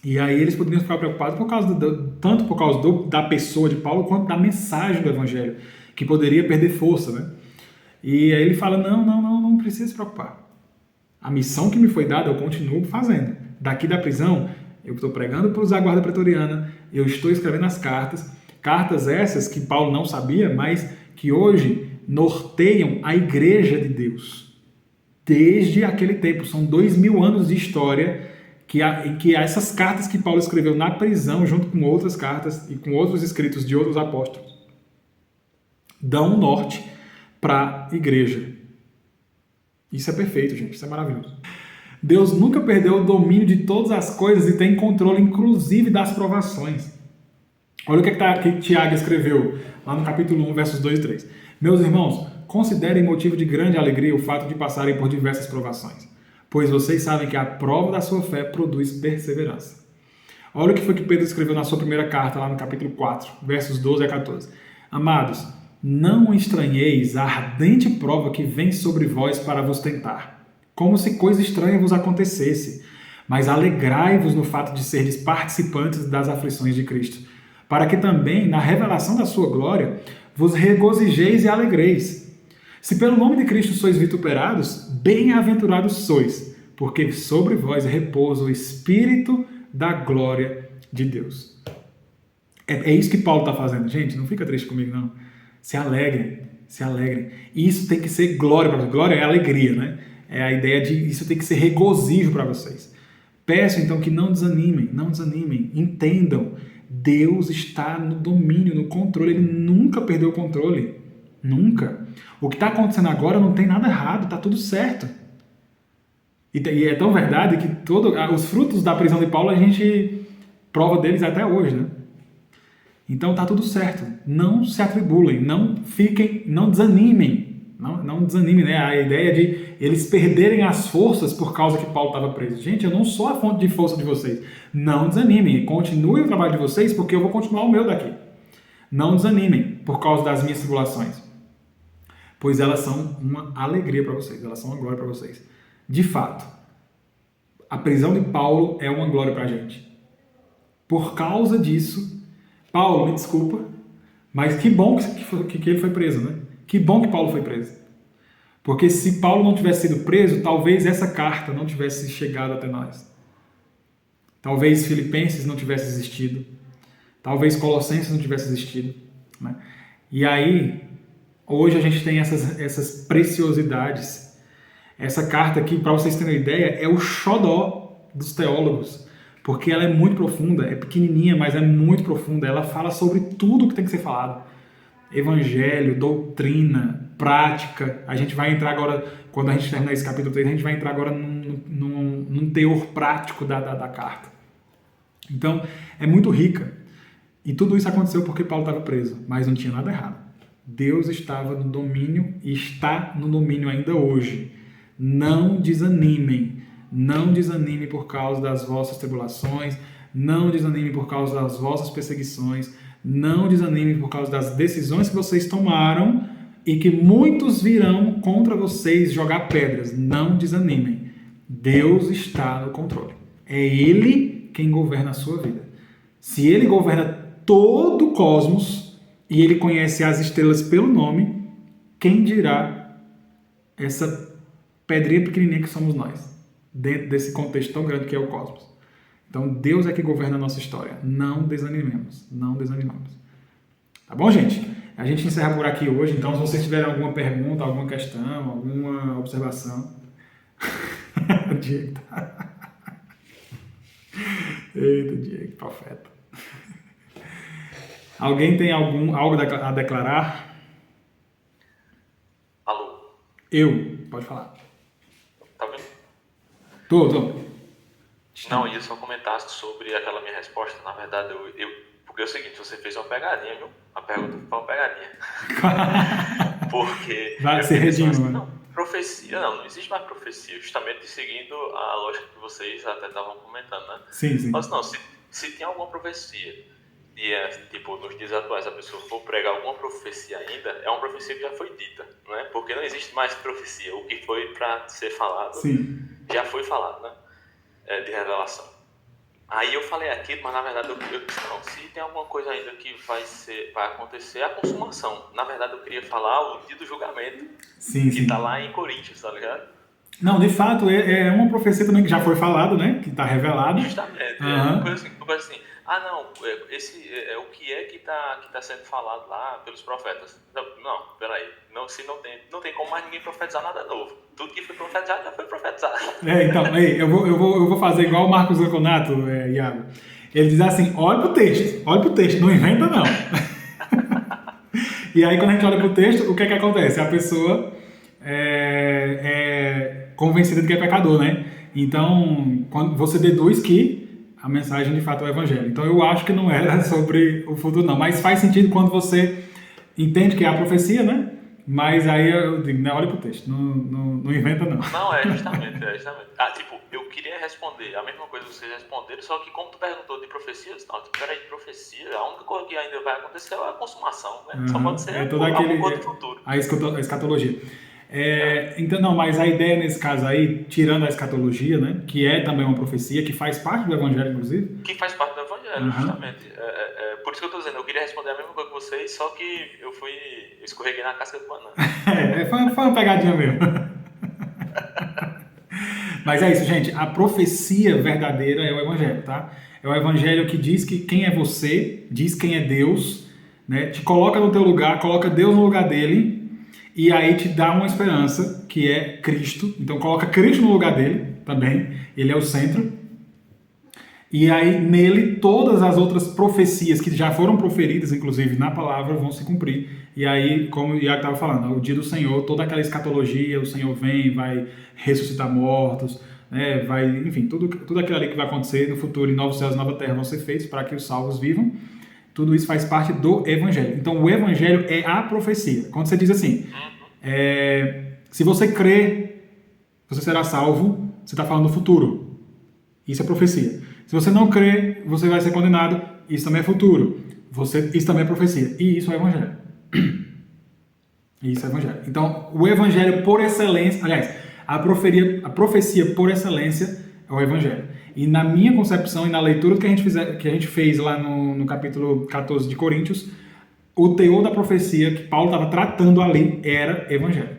Speaker 1: E aí eles poderiam ficar preocupados tanto por causa da pessoa de Paulo, quanto da mensagem do Evangelho, que poderia perder força, né? E aí ele fala, não precisa se preocupar. A missão que me foi dada, eu continuo fazendo. Daqui da prisão, eu estou pregando para usar a guarda pretoriana, eu estou escrevendo as cartas essas que Paulo não sabia, mas que hoje norteiam a igreja de Deus. Desde aquele tempo, são 2000 anos de história que essas cartas que Paulo escreveu na prisão, junto com outras cartas e com outros escritos de outros apóstolos, dão um norte para a igreja. Isso é perfeito, gente. Isso é maravilhoso. Deus nunca perdeu o domínio de todas as coisas e tem controle, inclusive, das provações. Olha o que Tiago escreveu lá no capítulo 1, versos 2 e 3. Meus irmãos, considerem motivo de grande alegria o fato de passarem por diversas provações, pois vocês sabem que a prova da sua fé produz perseverança. Olha o que foi que Pedro escreveu na sua primeira carta, lá no capítulo 4, versos 12 a 14. Amados, não estranheis a ardente prova que vem sobre vós para vos tentar, como se coisa estranha vos acontecesse, mas alegrai-vos no fato de serdes participantes das aflições de Cristo, para que também, na revelação da sua glória, vos regozijeis e alegreis. Se pelo nome de Cristo sois vituperados, bem-aventurados sois, porque sobre vós repousa o Espírito da glória de Deus. É isso que Paulo está fazendo. Gente, não fica triste comigo, não. Se alegrem, se alegrem. Isso tem que ser glória para vocês. Glória é alegria, né? É a ideia de isso tem que ser regozijo para vocês. Peço então que não desanimem, entendam. Deus está no domínio, no controle. Ele nunca perdeu o controle. Nunca. O que está acontecendo agora não tem nada errado, está tudo certo. E é tão verdade que os frutos da prisão de Paulo a gente prova deles até hoje, né? Então está tudo certo. Não se atribulem, não desanimem. Não desanimem, né? A ideia de eles perderem as forças por causa que Paulo estava preso. Gente, eu não sou a fonte de força de vocês. Não desanimem. Continuem o trabalho de vocês, porque eu vou continuar o meu daqui. Não desanimem por causa das minhas tribulações, pois elas são uma alegria para vocês, elas são uma glória para vocês. De fato, a prisão de Paulo é uma glória para a gente. Por causa disso, Paulo, me desculpa, mas que bom que ele foi preso, né? Que bom que Paulo foi preso. Porque se Paulo não tivesse sido preso, talvez essa carta não tivesse chegado até nós. Talvez Filipenses não tivesse existido. Talvez Colossenses não tivesse existido. Né? E aí, hoje a gente tem essas preciosidades. Essa carta aqui, para vocês terem uma ideia, é o xodó dos teólogos. Porque ela é muito profunda, é pequenininha, mas é muito profunda. Ela fala sobre tudo que tem que ser falado. Evangelho, doutrina, prática. A gente vai entrar agora, quando a gente terminar esse capítulo 3, a gente vai entrar agora num teor prático da carta. Então, é muito rica. E tudo isso aconteceu porque Paulo estava preso, mas não tinha nada errado. Deus estava no domínio e está no domínio ainda hoje. Não desanimem. Não desanimem por causa das vossas tribulações. Não desanimem por causa das vossas perseguições. Não desanimem por causa das decisões que vocês tomaram e que muitos virão contra vocês jogar pedras. Não desanimem. Deus está no controle. É Ele quem governa a sua vida. Se Ele governa todo o cosmos e Ele conhece as estrelas pelo nome, quem dirá essa pedrinha pequenininha que somos nós, dentro desse contexto tão grande que é o cosmos. Então, Deus é que governa a nossa história. Não desanimemos. Não desanimemos. Tá bom, gente? A gente encerra por aqui hoje. Então, se vocês tiverem alguma pergunta, alguma questão, alguma observação... Diego tá... Eita, Diego, profeta. Alguém tem algo a declarar?
Speaker 4: Alô?
Speaker 1: Eu. Pode falar.
Speaker 4: Tá vendo?
Speaker 1: Tô.
Speaker 4: Não, eu ia só comentar sobre aquela minha resposta. Na verdade, porque é o seguinte, você fez uma pegadinha, viu? A pergunta foi uma pegadinha. Porque...
Speaker 1: Vai ser redimido,
Speaker 4: assim,
Speaker 1: mano.
Speaker 4: não, profecia, não existe mais profecia. Justamente seguindo a lógica que vocês até estavam comentando, né?
Speaker 1: Sim.
Speaker 4: Mas não, se tem alguma profecia, e tipo, nos dias atuais a pessoa for pregar alguma profecia ainda, é uma profecia que já foi dita, né? Porque não existe mais profecia. O que foi para ser falado,
Speaker 1: Sim.
Speaker 4: já foi falado, né? De revelação. Aí eu falei aquilo, mas na verdade eu disse, não, se tem alguma coisa ainda que vai acontecer, é a consumação. Na verdade eu queria falar o dia do julgamento,
Speaker 1: Sim,
Speaker 4: que
Speaker 1: sim.
Speaker 4: tá lá em Coríntios, tá ligado?
Speaker 1: Não, de fato, é uma profecia também que já foi falado, né? Que está revelado.
Speaker 4: Justamente,
Speaker 1: Aham.
Speaker 4: eu penso assim, ah não, esse é o que é que tá sendo falado lá pelos profetas. Não, peraí, se não tem como mais ninguém profetizar nada novo. Tudo que foi profetizado já foi profetizado.
Speaker 1: Então, aí, eu vou fazer igual o Marcos Zanconato, Iago. Ele diz assim, olha pro texto, não inventa não. E aí quando a gente olha pro texto, o que é que acontece? A pessoa é convencida de que é pecador, né? Então, quando você deduz que a mensagem de fato é o evangelho. Então eu acho que não era sobre o futuro não, mas faz sentido quando você entende que é a profecia, né? Mas aí eu digo, não, olha pro texto, não inventa não.
Speaker 4: Não, justamente. Ah, tipo, eu queria responder a mesma coisa que vocês responderam, só que como tu perguntou de profecias, não, tipo, peraí, de profecia, a única coisa que ainda vai acontecer é a consumação, né? Só pode ser
Speaker 1: todo
Speaker 4: alguma coisa do futuro.
Speaker 1: a escatologia. Então, não, mas a ideia nesse caso aí, tirando a escatologia, né, que é também uma profecia, que faz parte do evangelho, inclusive.
Speaker 4: Que faz parte do evangelho, justamente. Por isso que eu tô dizendo, eu queria responder a mesma coisa que vocês, só que eu escorreguei na casca do banana.
Speaker 1: Foi uma pegadinha mesmo. Mas é isso, gente. A profecia verdadeira é o evangelho, tá? É o evangelho que diz que quem é você, diz quem é Deus, né? Te coloca no teu lugar, coloca Deus no lugar dele, e aí te dá uma esperança, que é Cristo. Então coloca Cristo no lugar dele também. Ele é o centro. E aí nele todas as outras profecias que já foram proferidas, inclusive na palavra, vão se cumprir. E aí, como o Iago estava falando, o dia do Senhor, toda aquela escatologia, o Senhor vem, vai ressuscitar mortos, né, enfim, tudo aquilo ali que vai acontecer no futuro, em novos céus e nova terra vão ser feitos para que os salvos vivam. Tudo isso faz parte do Evangelho. Então, o Evangelho é a profecia. Quando você diz assim, se você crê, você será salvo, você está falando do futuro. Isso é profecia. Se você não crê, você vai ser condenado, isso também é futuro. Isso também é profecia. E isso é Evangelho. Isso é Evangelho. Então, o Evangelho por excelência, aliás, a profecia por excelência é o Evangelho. E na minha concepção e na leitura que a gente fez lá no capítulo 14 de Coríntios, o teor da profecia que Paulo estava tratando ali era Evangelho.